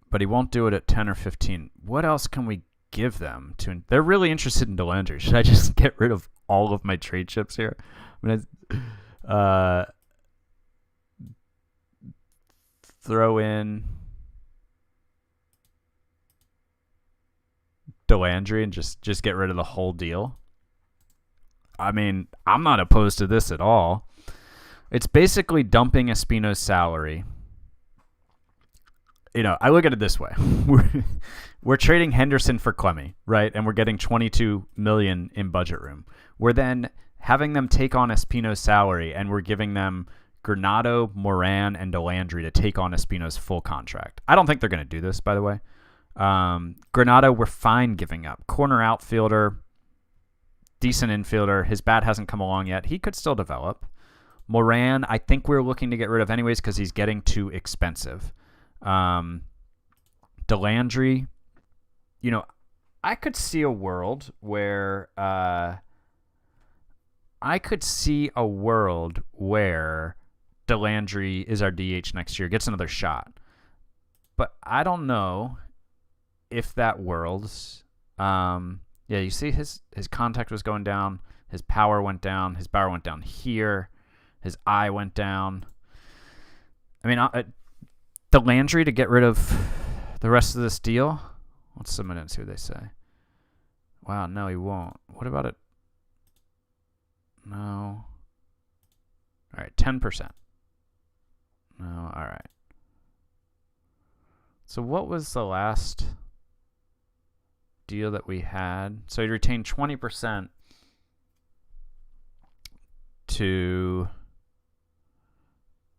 but he won't do it at 10 or 15. What else can we give them? They're really interested in Delander. Should I just get rid of all of my trade chips here? I mean, throw in Delandry and just get rid of the whole deal. I mean, I'm not opposed to this at all. It's basically dumping Espino's salary. You know, I look at it this way. We're trading Henderson for Clemmy, right? And we're getting $22 million in budget room. We're then having them take on Espino's salary, and we're giving them Granado, Moran, and Delandry to take on Espino's full contract. I don't think they're going to do this, by the way. Granado, we're fine giving up. Corner outfielder, decent infielder. His bat hasn't come along yet. He could still develop. Moran, I think we're looking to get rid of anyways because he's getting too expensive. Delandry, you know, I could see a world where Delandry is our DH next year, gets another shot. But I don't know if that world's you see his contact was going down, his power went down, his power went down here, his eye went down. I mean, Delandry to get rid of the rest of this deal. Let's submit it and see what they say. Wow, no, he won't. What about it? No. All right, 10%. No, all right. So what was the last deal that we had? So he retained 20% to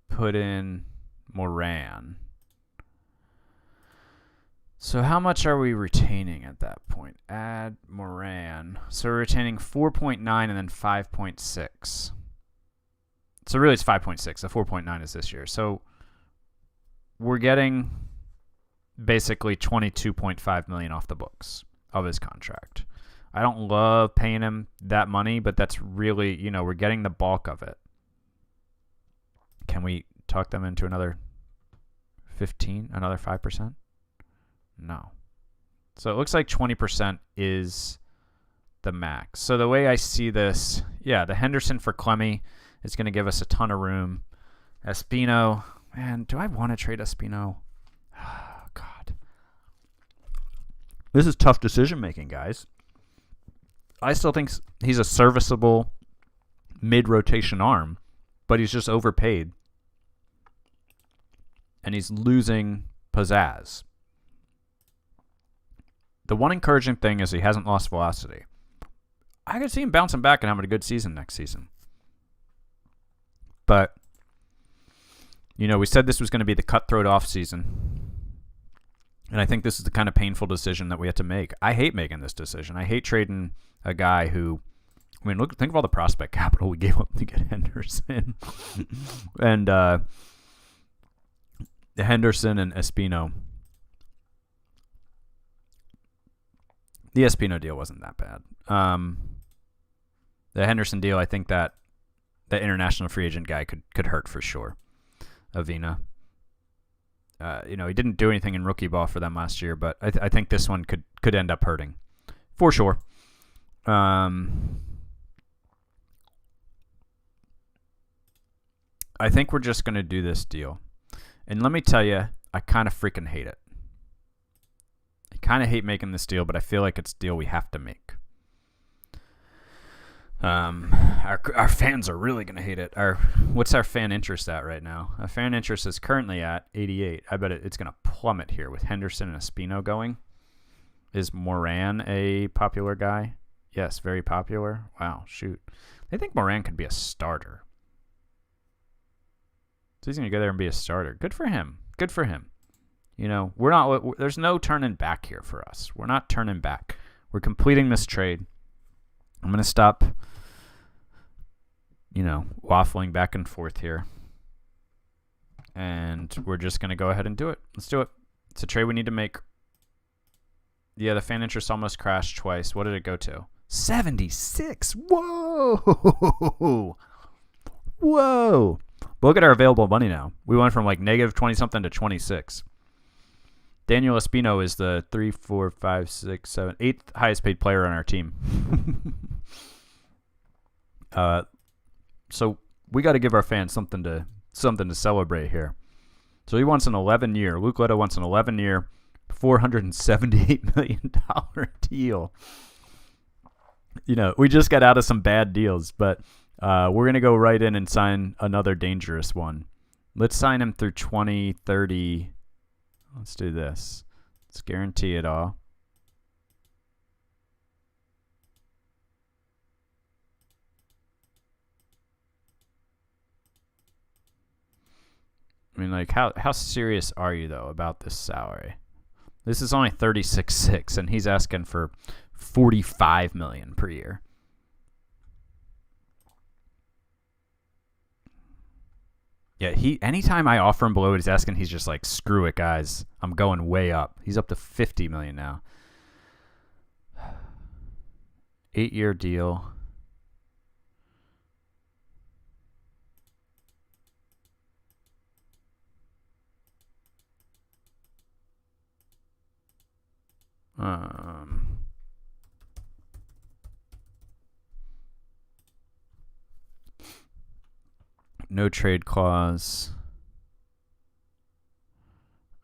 put in Moran. So how much are we retaining at that point? Add Moran. So we're retaining 4.9 and then 5.6. So really it's 5.6. The 4.9 is this year. So we're getting basically $22.5 million off the books of his contract. I don't love paying him that money, but that's really, you know, we're getting the bulk of it. Can we talk them into another 15, another 5%? No. So it looks like 20% is the max. So the way I see this, yeah, the Henderson for Clemmy is going to give us a ton of room. Espino, man, do I want to trade Espino? Oh, God. This is tough decision making, guys. I still think he's a serviceable mid-rotation arm, but he's just overpaid. And he's losing pizzazz. The one encouraging thing is he hasn't lost velocity. I could see him bouncing back and having a good season next season. But, you know, we said this was going to be the cutthroat offseason. And I think this is the kind of painful decision that we had to make. I hate making this decision. I hate trading a guy who, I mean, think of all the prospect capital we gave up to get Henderson. And Henderson and Espino. The Espino deal wasn't that bad. The Henderson deal, I think that the international free agent guy could hurt for sure. Avina. You know, he didn't do anything in rookie ball for them last year, but I think this one could end up hurting for sure. I think we're just going to do this deal. And let me tell you, I kind of freaking hate it. I kind of hate making this deal, but I feel like it's a deal we have to make. Our fans are really going to hate it. What's our fan interest at right now? Our fan interest is currently at 88. I bet it's going to plummet here with Henderson and Espino going. Is Moran a popular guy? Yes, very popular. Wow, shoot. They think Moran could be a starter. So he's going to go there and be a starter. Good for him. Good for him. You know, there's no turning back here for us. We're not turning back. We're completing this trade. I'm going to stop, you know, waffling back and forth here. And we're just going to go ahead and do it. Let's do it. It's a trade we need to make. Yeah, the fan interest almost crashed twice. What did it go to? 76. Whoa. Whoa. But look at our available money now. We went from like negative 20-something to 26. Daniel Espino is the 8th highest paid player on our team. So we got to give our fans something to celebrate here. So he wants an 11-year. Luke Leto wants an 11-year, $478 million deal. You know, we just got out of some bad deals, but we're going to go right in and sign another dangerous one. Let's sign him through 2030. Let's do this. Let's guarantee it all. I mean, like, how serious are you, though, about this salary? This is only 36.6, and he's asking for $45 million per year. Yeah, anytime I offer him below what he's asking, he's just like, screw it, guys. I'm going way up. He's up to $50 million now. 8-year deal. No trade clause.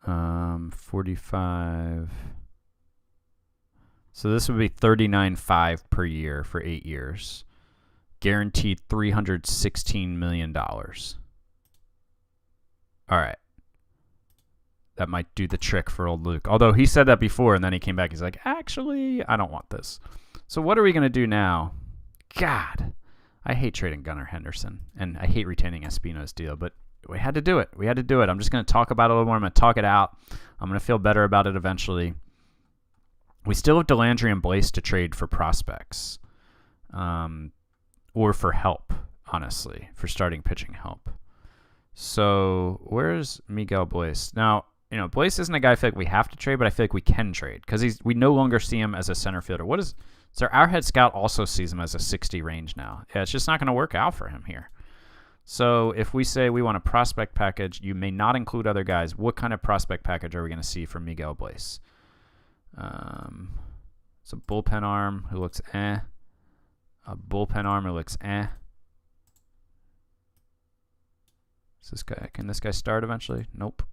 45. So this would be $39.5 per year for 8 years. Guaranteed $316 million. All right. That might do the trick for old Luke. Although he said that before, and then he came back. He's like, actually, I don't want this. So what are we going to do now? God, I hate trading Gunnar Henderson, and I hate retaining Espino's deal, but we had to do it. We had to do it. I'm just going to talk about it a little more. I'm going to talk it out. I'm going to feel better about it eventually. We still have Delandry and Blaze to trade for prospects, or for help, honestly, for starting pitching help. So where's Miguel Blaze? Now, you know, Blaze isn't a guy I feel like we have to trade, but I feel like we can trade because we no longer see him as a center fielder. So our head scout also sees him as a 60 range now. Yeah, it's just not going to work out for him here. So if we say we want a prospect package, you may not include other guys. What kind of prospect package are we going to see from Miguel Blaze? It's a bullpen arm who looks eh. A bullpen arm who looks eh. Is this guy? Can this guy start eventually? Nope.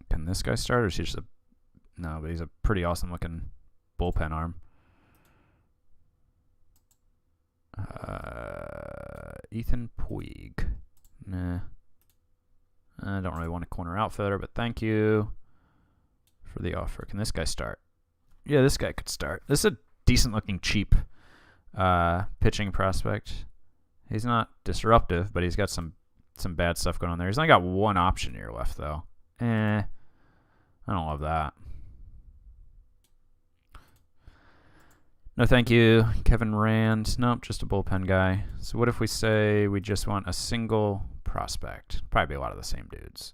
Can this guy start, or is he just no? But he's a pretty awesome looking bullpen arm. Ethan Puig. Nah. I don't really want a corner outfielder, but thank you for the offer. Can this guy start? Yeah, this guy could start. This is a decent looking cheap pitching prospect. He's not disruptive, but he's got some bad stuff going on there. He's only got one option year left, though. I don't love that. No, thank you. Kevin Rand. Nope, just a bullpen guy. So what if we say we just want a single prospect? Probably be a lot of the same dudes.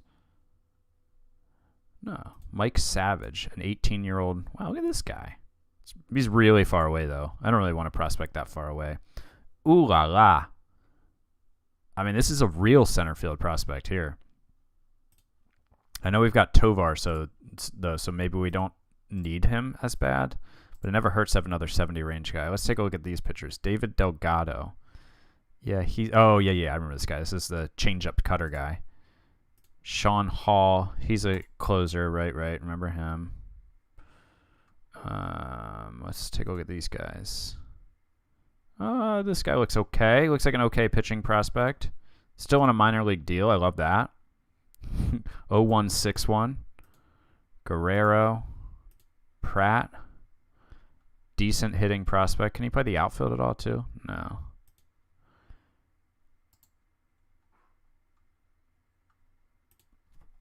No. Mike Savage, an 18-year-old. Wow, look at this guy. He's really far away, though. I don't really want to prospect that far away. Ooh la la. I mean, this is a real center field prospect here. I know we've got Tovar, so maybe we don't need him as bad. But it never hurts to have another 70 range guy. Let's take a look at these pitchers. David Delgado. Yeah, I remember this guy. This is the changeup cutter guy. Sean Hall. He's a closer, right. Remember him. Let's take a look at these guys. This guy looks okay. Looks like an okay pitching prospect. Still on a minor league deal. I love that. 0161. Guerrero. Pratt. Decent hitting prospect. Can he play the outfield at all, too? No.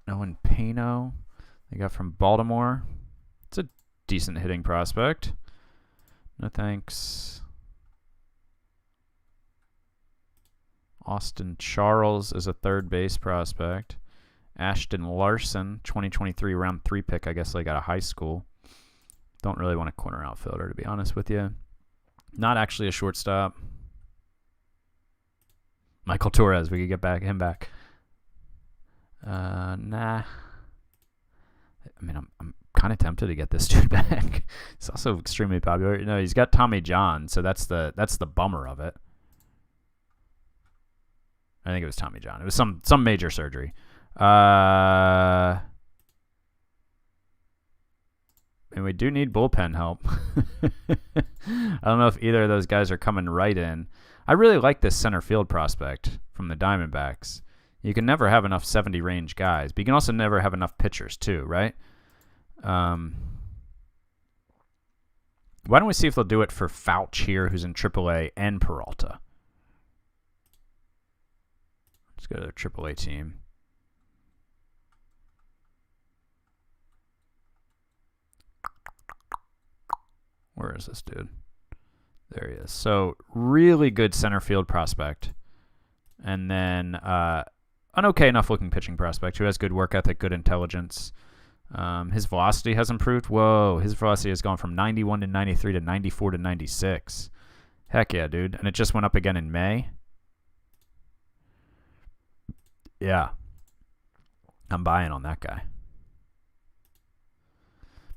Owen Pano. They got from Baltimore. It's a decent hitting prospect. No thanks. Austin Charles is a third base prospect. Ashton Larson, 2023 round 3 pick, I guess, like out of high school. Don't really want a corner outfielder, to be honest with you. Not actually a shortstop. Michael Torres, we could get him back. Nah. I mean, I'm kind of tempted to get this dude back. He's also extremely popular. No, he's got Tommy John, so that's the bummer of it. I think it was Tommy John. It was some major surgery. And we do need bullpen help. I don't know if either of those guys are coming right in. I really like this center field prospect from the Diamondbacks. You can never have enough 70 range guys, but you can also never have enough pitchers too, right? Why don't we see if they'll do it for Fouch here, who's in AAA, and Peralta? Let's go to their AAA team. Where is this dude? There he is. So really good center field prospect. And then an okay enough looking pitching prospect who has good work ethic, good intelligence. His velocity has improved. Whoa, his velocity has gone from 91 to 93 to 94 to 96. Heck yeah, dude. And it just went up again in May. Yeah. I'm buying on that guy.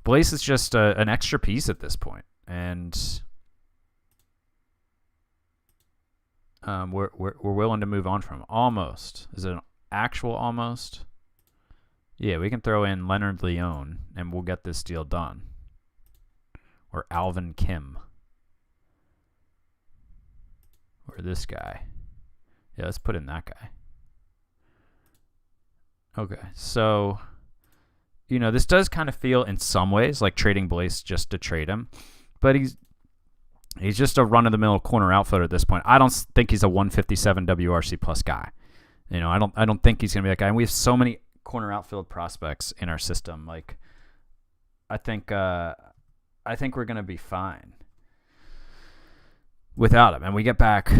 Blaze is just an extra piece at this point. And we're willing to move on from him. Almost. Is it an actual almost? Yeah, we can throw in Leonard Leone, and we'll get this deal done. Or Alvin Kim. Or this guy. Yeah, let's put in that guy. Okay, so, you know, this does kind of feel in some ways like trading Blaze just to trade him. But he's just a run-of-the-mill corner outfielder at this point. I don't think he's a 157 WRC plus guy. You know, I don't think he's going to be that guy. And we have so many corner outfield prospects in our system. Like, I think we're going to be fine without him. And we get back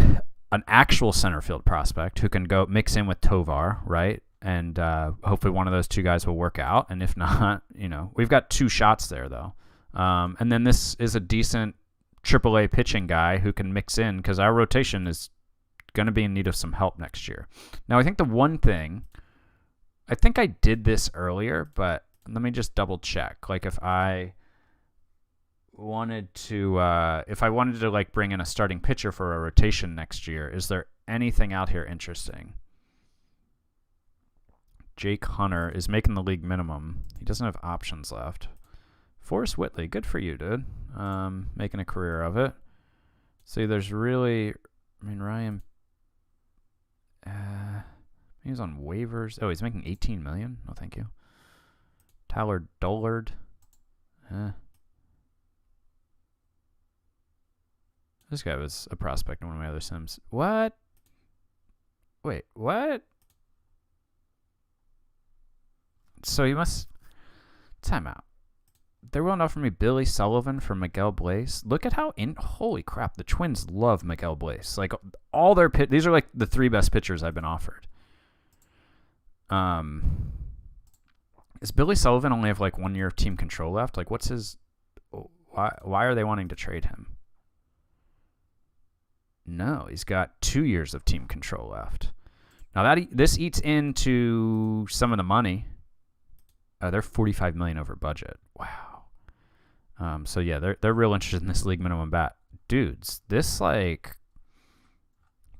an actual center field prospect who can go mix in with Tovar, right? And hopefully one of those two guys will work out. And if not, you know, we've got two shots there, though. And then this is a decent AAA pitching guy who can mix in because our rotation is going to be in need of some help next year. Now, I think the one thing, I think I did this earlier, but let me just double check. Like if I wanted to like bring in a starting pitcher for a rotation next year, is there anything out here interesting? Jake Hunter is making the league minimum. He doesn't have options left. Forrest Whitley, good for you, dude. Making a career of it. See, there's really, I mean, Ryan, he was on waivers. Oh, he's making $18 million. No, thank you. Tyler Dollard. This guy was a prospect in one of my other sims. What? Wait, what? So he must... Time out. They're willing to offer me Billy Sullivan for Miguel Blaze. Look at how holy crap, the Twins love Miguel Blaze. Like all their these are like the three best pitchers I've been offered. Is Billy Sullivan only have like 1 year of team control left? Like what's his why are they wanting to trade him? No, he's got 2 years of team control left. Now this eats into some of the money. They're $45 million over budget. Wow. So yeah, they're real interested in this league minimum bat. Dudes, this like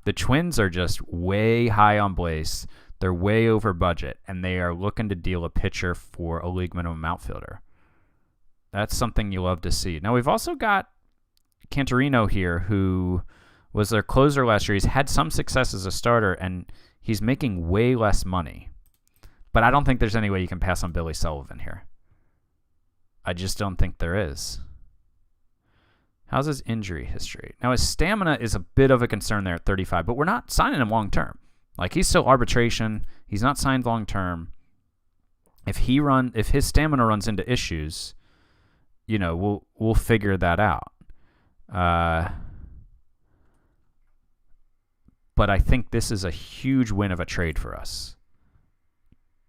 the Twins are just way high on Blaze. They're way over budget, and they are looking to deal a pitcher for a league minimum outfielder. That's something you love to see. Now we've also got Cantorino here, who was their closer last year. He's had some success as a starter, and he's making way less money. But I don't think there's any way you can pass on Billy Sullivan here. I just don't think there is. How's his injury history? Now, his stamina is a bit of a concern there at 35, but we're not signing him long term. Like, he's still arbitration. He's not signed long term. If his stamina runs into issues, you know, we'll figure that out. But I think this is a huge win of a trade for us.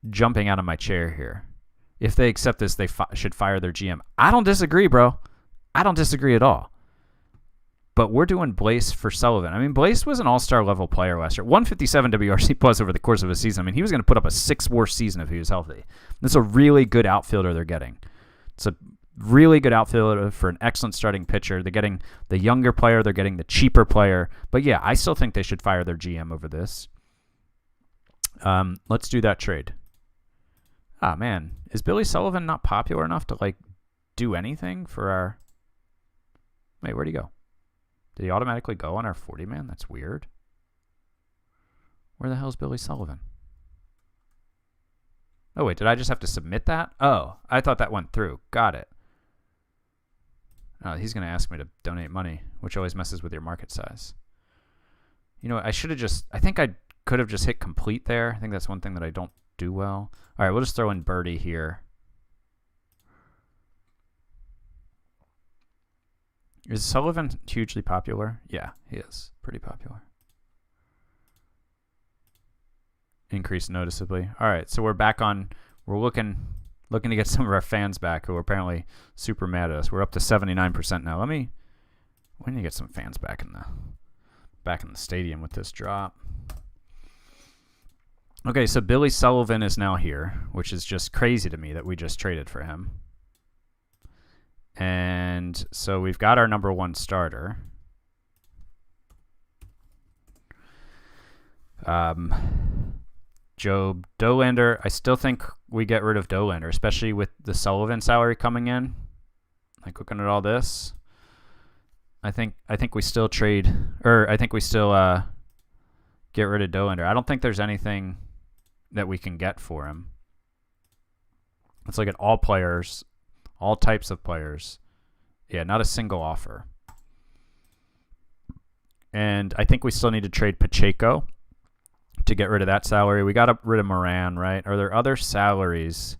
Jumping out of my chair here. If they accept this, they should fire their GM. I don't disagree, bro. I don't disagree at all. But we're doing Blaze for Sullivan. I mean, Blaze was an all-star level player last year. 157 WRC plus over the course of a season. I mean, he was going to put up a 6-WAR season if he was healthy. This is a really good outfielder they're getting. It's a really good outfielder for an excellent starting pitcher. They're getting the younger player. They're getting the cheaper player. But yeah, I still think they should fire their GM over this. Let's do that trade. Ah, man. Is Billy Sullivan not popular enough to, like, do anything for our... Wait, where'd he go? Did he automatically go on our 40-man? That's weird. Where the hell is Billy Sullivan? Oh, wait, did I just have to submit that? Oh, I thought that went through. Got it. Oh, he's going to ask me to donate money, which always messes with your market size. You know, I should have just... I think I could have just hit complete there. I think that's one thing that I don't do well. All right, we'll just throw in Birdie here. Is Sullivan hugely popular? Yeah, he is pretty popular. Increased noticeably. All right, so we're back on. We're looking to get some of our fans back who are apparently super mad at us. We're up to 79% now. We need to get some fans back in the stadium with this drop. Okay, so Billy Sullivan is now here, which is just crazy to me that we just traded for him. And so we've got our number one starter. Job Dolander. I still think we get rid of Dolander, especially with the Sullivan salary coming in. Like looking at all this, I think we still trade, or I think we still get rid of Dolander. I don't think there's anything that we can get for him. Let's look at all players, all types of players. Yeah, not a single offer. And I think we still need to trade Pacheco to get rid of that salary. We got rid of Moran, right? Are there other salaries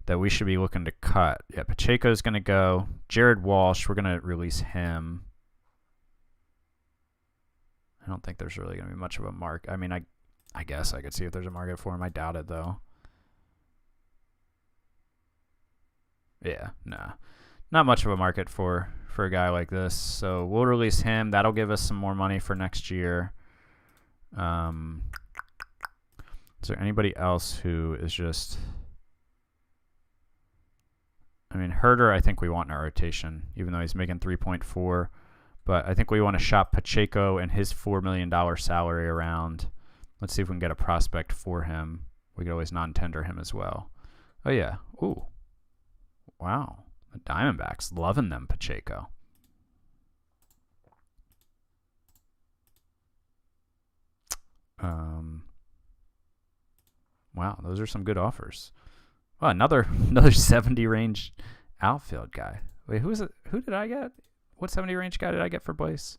that we should be looking to cut? Yeah, Pacheco's going to go. Jared Walsh, we're going to release him. I don't think there's really going to be much of a mark. I mean, I guess I could see if there's a market for him. I doubt it, though. Yeah, nah. Not much of a market for a guy like this. So we'll release him. That'll give us some more money for next year. Is there anybody else who is just... I mean, Herder, I think we want in our rotation, even though he's making 3.4. But I think we want to shop Pacheco and his $4 million salary around. Let's see if we can get a prospect for him. We could always non-tender him as well. Oh, yeah. Ooh. Wow. The Diamondbacks loving them, Pacheco. Wow, those are some good offers. Oh, another 70 range outfield guy. Wait, who is it? Who did I get? What 70 range guy did I get for Blaze?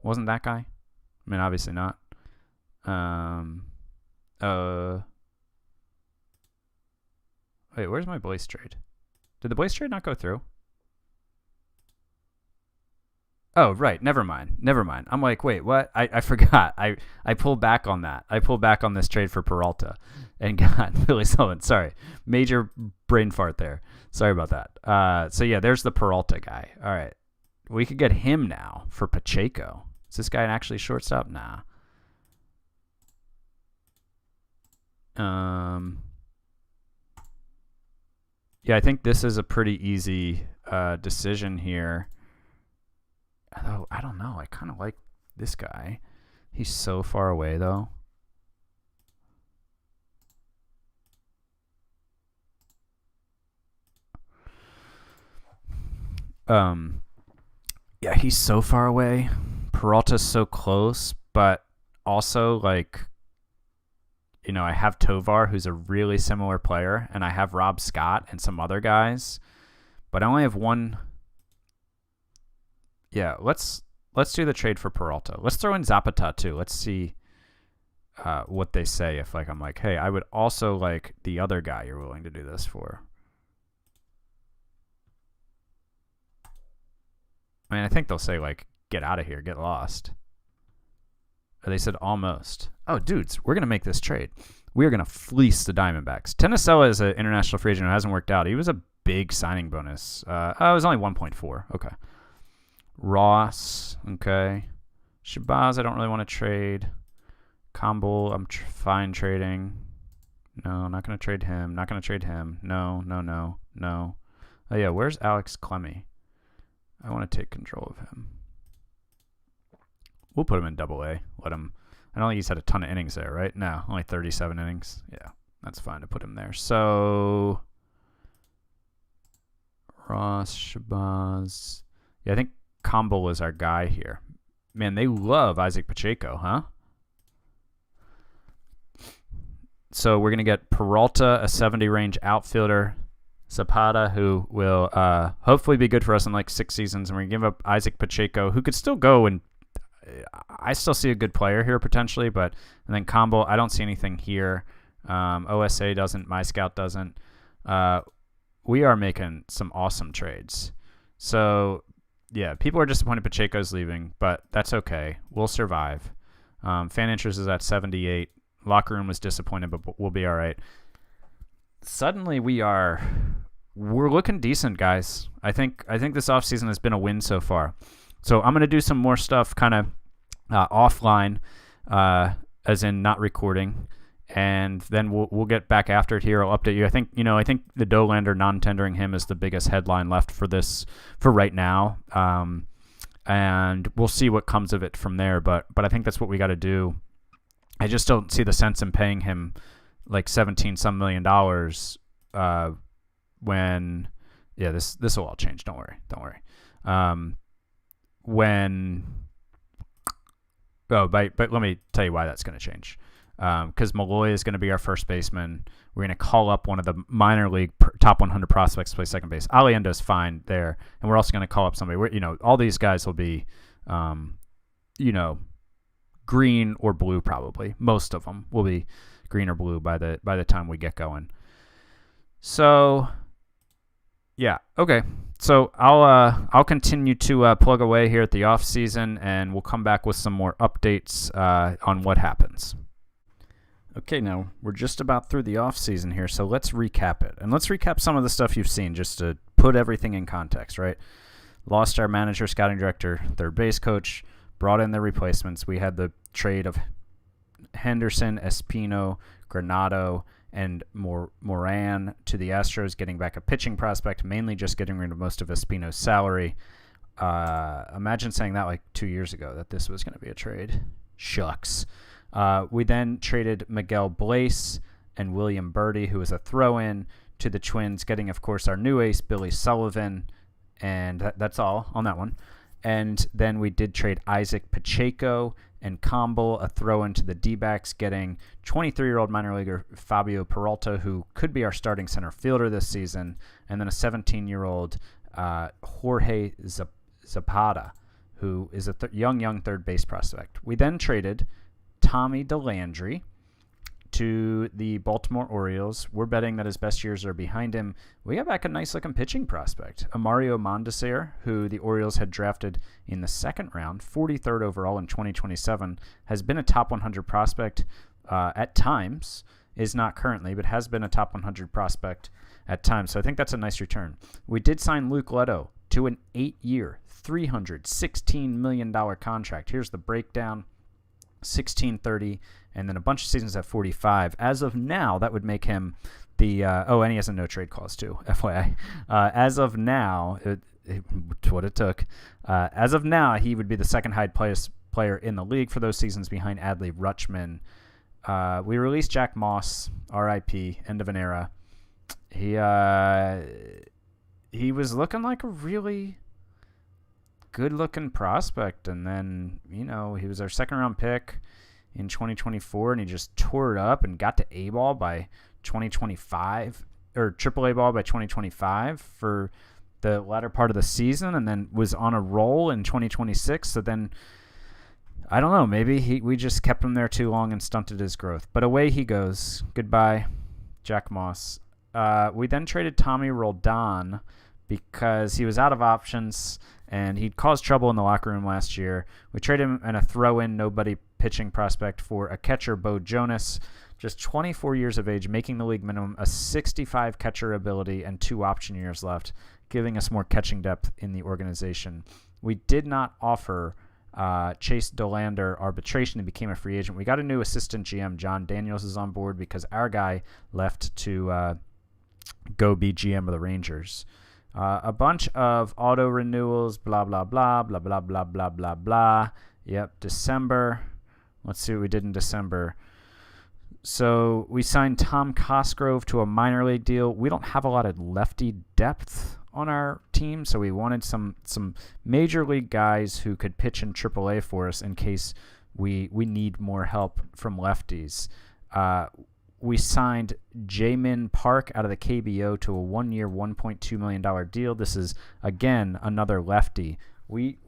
Wasn't that guy? I mean, obviously not. Wait, where's my Blaze trade? Did the Blaze trade not go through? Oh, right. Never mind. I'm like, wait, what? I forgot. I pulled back on that. I pulled back on this trade for Peralta and got Billy Sullivan. Sorry. Major brain fart there. Sorry about that. So, yeah, there's the Peralta guy. All right. We could get him now for Pacheco. Is this guy actually shortstop? Nah. Yeah, I think this is a pretty easy decision here. Although, I don't know. I kind of like this guy. He's so far away, though. Yeah, he's so far away. Peralta's so close, but also, like, you know, I have Tovar, who's a really similar player, and I have Rob Scott and some other guys, but I only have one. Yeah, let's do the trade for Peralta. Let's throw in Zapata too. Let's see what they say. If like I'm like, hey, I would also like the other guy you're willing to do this for. I mean, I think they'll say like, get out of here, get lost. Or they said almost. Oh, dudes, we're gonna make this trade. We are gonna fleece the Diamondbacks. Tenisella is an international free agent who hasn't worked out. He was a big signing bonus. It was only 1.4. Okay. Ross, okay. Shabazz, I don't really want to trade. Campbell, I'm fine trading. No, not going to trade him. Not going to trade him. No. Oh, yeah, where's Alex Clemmy? I want to take control of him. We'll put him in Double-A. Let him. I don't think he's had a ton of innings there, right? No, only 37 innings. Yeah, that's fine to put him there. So, Ross, Shabazz. Yeah, I think Campbell is our guy here. Man, they love Isaac Pacheco, huh? So we're going to get Peralta, a 70 range outfielder. Zapata, who will hopefully be good for us in like 6 seasons. And we're going to give up Isaac Pacheco, who could still go in I still see a good player here potentially, and then Combo, I don't see anything here. OSA doesn't, My Scout doesn't. We are making some awesome trades. So, yeah, people are disappointed Pacheco's leaving, but that's okay. We'll survive. Fan interest is at 78. Locker room was disappointed, but we'll be all right. Suddenly we're looking decent, guys. I think this offseason has been a win so far. So I'm going to do some more stuff kind of offline, as in not recording, and then we'll get back after it here. I'll update you. I think the Dolander non-tendering him is the biggest headline left for right now, and we'll see what comes of it from there. But I think that's what we got to do. I just don't see the sense in paying him like $17-some million when this will all change. Don't worry. But let me tell you why that's going to change. Because Malloy is going to be our first baseman. We're going to call up one of the minor league top 100 prospects to play second base. Aliendo's fine there, and we're also going to call up somebody. All these guys will be, green or blue probably. Most of them will be green or blue by the time we get going. So, yeah, okay. So I'll continue to plug away here at the off season, and we'll come back with some more updates on what happens. Okay, now we're just about through the off season here, so let's recap it, and let's recap some of the stuff you've seen just to put everything in context. Right, lost our manager, scouting director, third base coach, brought in the replacements. We had the trade of Henderson, Espino, Granado, and Moran to the Astros, getting back a pitching prospect, mainly just getting rid of most of Espino's salary. Imagine saying that like 2 years ago, that this was going to be a trade. Shucks. We then traded Miguel Blaise and William Birdie, who was a throw-in, to the Twins, getting, of course, our new ace, Billy Sullivan, and that's all on that one. And then we did trade Isaac Pacheco and Combo, a throw-in to the D-backs, getting 23-year-old minor leaguer Fabio Peralta, who could be our starting center fielder this season, and then a 17-year-old Jorge Zapata, who is a young third base prospect. We then traded Tommy DeLandry to the Baltimore Orioles. We're betting that his best years are behind him. We got back a nice-looking pitching prospect, Mario Mondesir, who the Orioles had drafted in the second round, 43rd overall in 2027, has been a top 100 prospect at times, is not currently, but has been a top 100 prospect at times. So I think that's a nice return. We did sign Luke Leto to an 8-year, $316 million contract. Here's the breakdown. 1630, and then a bunch of seasons at 45. As of now, that would make him the and he has a no trade clause too, FYI. As of now, it's what it took. As of now, he would be the second highest player in the league for those seasons, behind Adley Rutschman. We released Jack Moss, RIP, end of an era. He was looking like a really good-looking prospect, and then, he was our second-round pick in 2024, and he just tore it up and got to A-ball by 2025, or AAA ball by 2025 for the latter part of the season, and then was on a roll in 2026. So then, I don't know, maybe we just kept him there too long and stunted his growth. But away he goes. Goodbye, Jack Moss. We then traded Tommy Roldan because he was out of options, and he'd caused trouble in the locker room last year. We traded him and a throw-in nobody pitching prospect for a catcher, Bo Jonas, just 24 years of age, making the league minimum, a 65 catcher ability, and 2 option years left, giving us more catching depth in the organization. We did not offer Chase Dolander arbitration and became a free agent. We got a new assistant GM. John Daniels is on board because our guy left to go be GM of the Rangers. A bunch of auto renewals, blah, blah, blah, blah, blah, blah, blah, blah, blah. Yep, December. Let's see what we did in December. So we signed Tom Cosgrove to a minor league deal. We don't have a lot of lefty depth on our team, so we wanted some major league guys who could pitch in AAA for us in case we need more help from lefties. We signed Jamin Park out of the KBO to a 1-year, $1.2 million deal. This is, again, another lefty. We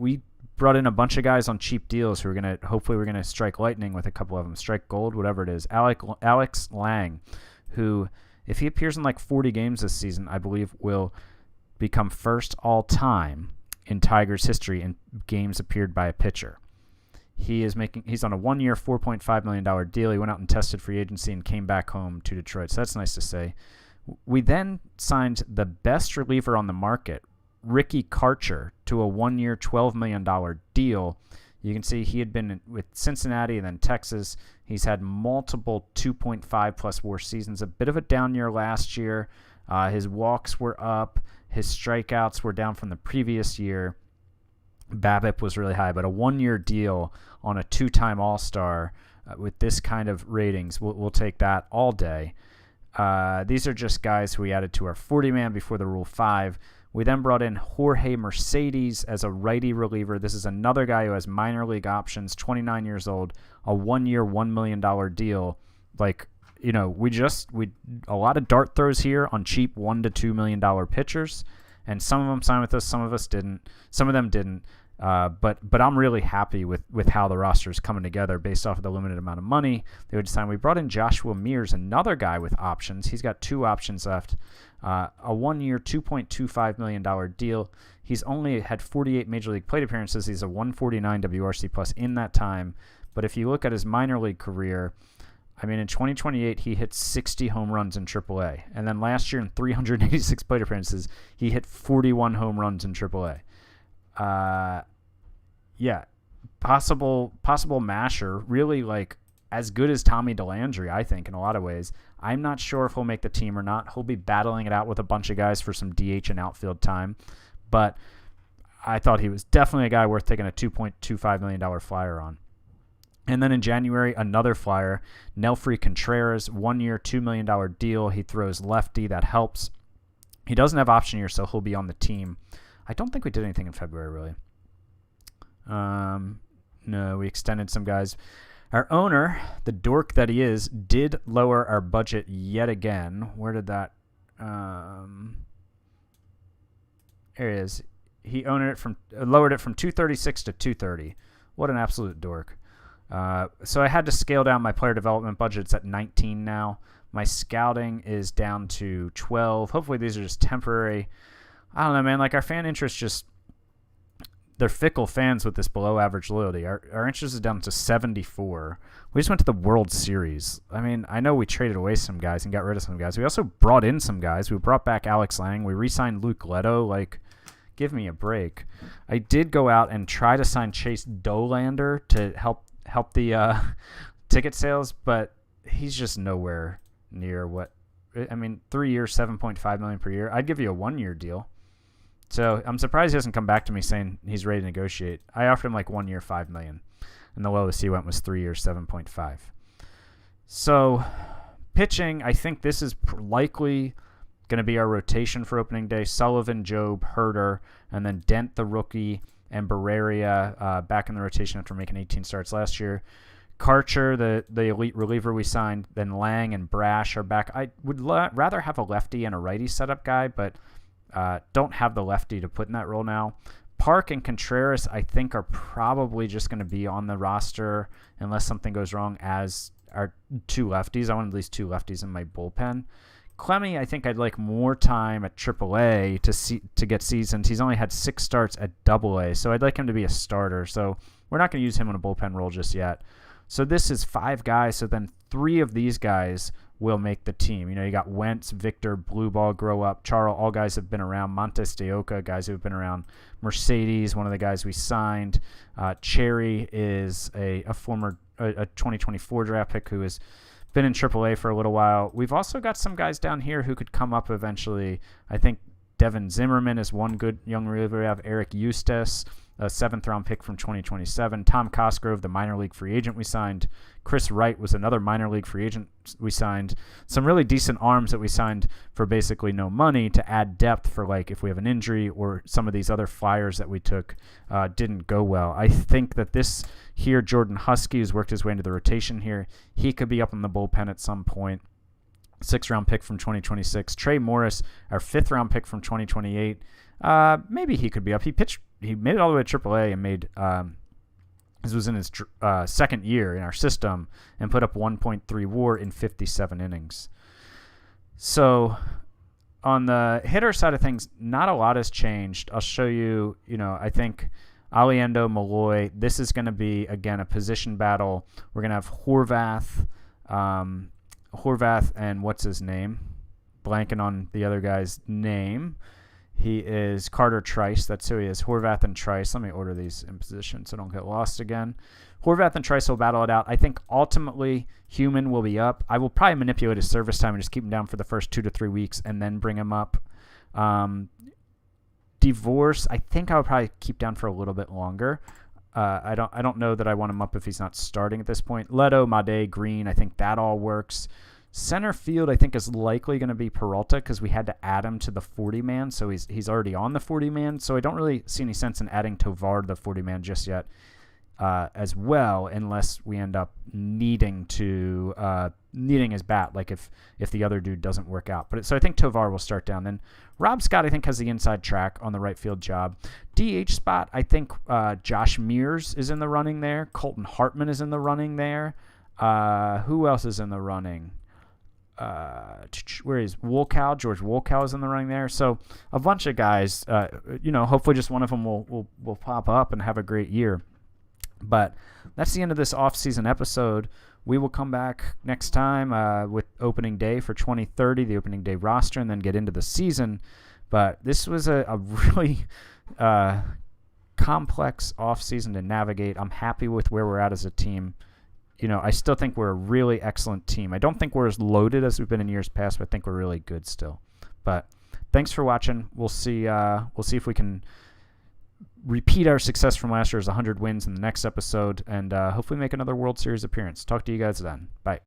brought in a bunch of guys on cheap deals who are hopefully we're gonna strike lightning with a couple of them, strike gold, whatever it is. Alex Lang, who, if he appears in like 40 games this season, I believe will become first all time in Tigers history in games appeared by a pitcher. He's on a 1-year, $4.5 million deal. He went out and tested free agency and came back home to Detroit. So that's nice to say. We then signed the best reliever on the market, Ricky Karcher, to a 1-year, $12 million deal. You can see he had been with Cincinnati and then Texas. He's had multiple 2.5 plus WAR seasons. A bit of a down year last year. His walks were up. His strikeouts were down from the previous year. BABIP was really high, but a 1-year deal on a 2-time All-Star with this kind of ratings, we'll take that all day. These are just guys who we added to our 40-man before the Rule 5. We then brought in Jorge Mercedes as a righty reliever. This is another guy who has minor league options, 29 years old, a 1-year, $1 million deal. Like, you know, we a lot of dart throws here on cheap $1 to $2 million pitchers, and some of them signed with us, some of them didn't. But I'm really happy with how the roster is coming together based off of the limited amount of money they would sign. We brought in Joshua Mears, another guy with options. He's got 2 options left. A 1-year, $2.25 million deal. He's only had 48 Major League Plate appearances. He's a 149 WRC plus in that time. But if you look at his minor league career, I mean, in 2028, he hit 60 home runs in AAA. And then last year in 386 plate appearances, he hit 41 home runs in AAA. Yeah, possible masher, really like as good as Tommy DeLandre, I think, in a lot of ways. I'm not sure if he'll make the team or not. He'll be battling it out with a bunch of guys for some DH and outfield time. But I thought he was definitely a guy worth taking a $2.25 million flyer on. And then in January, another flyer, Nelfrey Contreras, 1-year, $2 million deal. He throws lefty. That helps. He doesn't have option year, so he'll be on the team. I don't think we did anything in February, really. No, we extended some guys. Our owner, the dork that he is, did lower our budget yet again. Where did that... There it is. He lowered it from 236 to 230. What an absolute dork. So I had to scale down my player development budget. It's at 19 now. My scouting is down to 12. Hopefully these are just temporary. I don't know, man. Like, our fan interest just... They're fickle fans with this below-average loyalty. Our interest is down to 74. We just went to the World Series. I mean, I know we traded away some guys and got rid of some guys. We also brought in some guys. We brought back Alex Lang. We re-signed Luke Leto. Like, give me a break. I did go out and try to sign Chase Dolander to help the ticket sales, but he's just nowhere near what... I mean, 3 years, $7.5 million per year. I'd give you a 1-year deal. So I'm surprised he hasn't come back to me saying he's ready to negotiate. I offered him like 1 year, $5 million, and the lowest he went was 3 years, 7.5. So pitching, I think this is likely going to be our rotation for opening day. Sullivan, Job, Herder, and then Dent, the rookie, and Barreria back in the rotation after making 18 starts last year. Karcher, the elite reliever we signed, then Lang and Brash are back. I would rather have a lefty and a righty setup guy, but don't have the lefty to put in that role now. Park and Contreras, I think, are probably just going to be on the roster unless something goes wrong as our 2 lefties. I want at least 2 lefties in my bullpen. Clemmy, I think I'd like more time at AAA to get seasoned. He's only had 6 starts at AA, so I'd like him to be a starter. So we're not going to use him in a bullpen role just yet. So this is 5 guys, so then 3 of these guys will make the team. You know, you got Wentz, Victor, Blue Ball, Grow Up, Charles, all guys have been around. Montes de Oca, guys who have been around. Mercedes, one of the guys we signed. Cherry is a former 2024 draft pick who has been in AAA for a little while. We've also got some guys down here who could come up eventually. I think Devin Zimmerman is one good young reliever. We have Eric Eustace, a 7th-round pick from 2027. Tom Cosgrove, the minor league free agent we signed. Chris Wright was another minor league free agent we signed. Some really decent arms that we signed for basically no money to add depth for, like, if we have an injury or some of these other flyers that we took didn't go well. I think that this here, Jordan Husky, who's worked his way into the rotation here, he could be up in the bullpen at some point. 6th-round pick from 2026. Trey Morris, our 5th-round pick from 2028. maybe he could be up. He made it all the way to AAA and made this was in his second year in our system and put up 1.3 WAR in 57 innings. So on the hitter side of things, not a lot has changed. I'll show you, I think Aliendo, Malloy, this is going to be, again, a position battle. We're going to have Horvath and what's his name? Blanking on the other guy's name. He is Carter Trice. That's who he is. Horvath and Trice. Let me order these in position so I don't get lost again. Horvath and Trice will battle it out. I think ultimately Human will be up. I will probably manipulate his service time and just keep him down for the first 2 to 3 weeks and then bring him up. Divorce, I think I would probably keep down for a little bit longer. I don't know that I want him up if he's not starting at this point. Leto, Made, Green, I think that all works. Center field, I think, is likely going to be Peralta because we had to add him to the 40-man, so he's already on the 40-man. So I don't really see any sense in adding Tovar to the 40-man just yet as well, unless we end up needing his bat, like if the other dude doesn't work out. So I think Tovar will start down. Then Rob Scott, I think, has the inside track on the right field job. DH spot, I think Josh Mears is in the running there. Colton Hartman is in the running there. Who else is in the running? Where is Wolkow? George Wolkow is in the running there. So a bunch of guys, hopefully just one of them will pop up and have a great year. But that's the end of this off-season episode. We will come back next time with opening day for 2030, the opening day roster, and then get into the season. But this was a really complex off-season to navigate. I'm happy with where we're at as a team. I still think we're a really excellent team. I don't think we're as loaded as we've been in years past, but I think we're really good still. But thanks for watching. We'll see if we can repeat our success from last year's 100 wins in the next episode and hopefully make another World Series appearance. Talk to you guys then. Bye.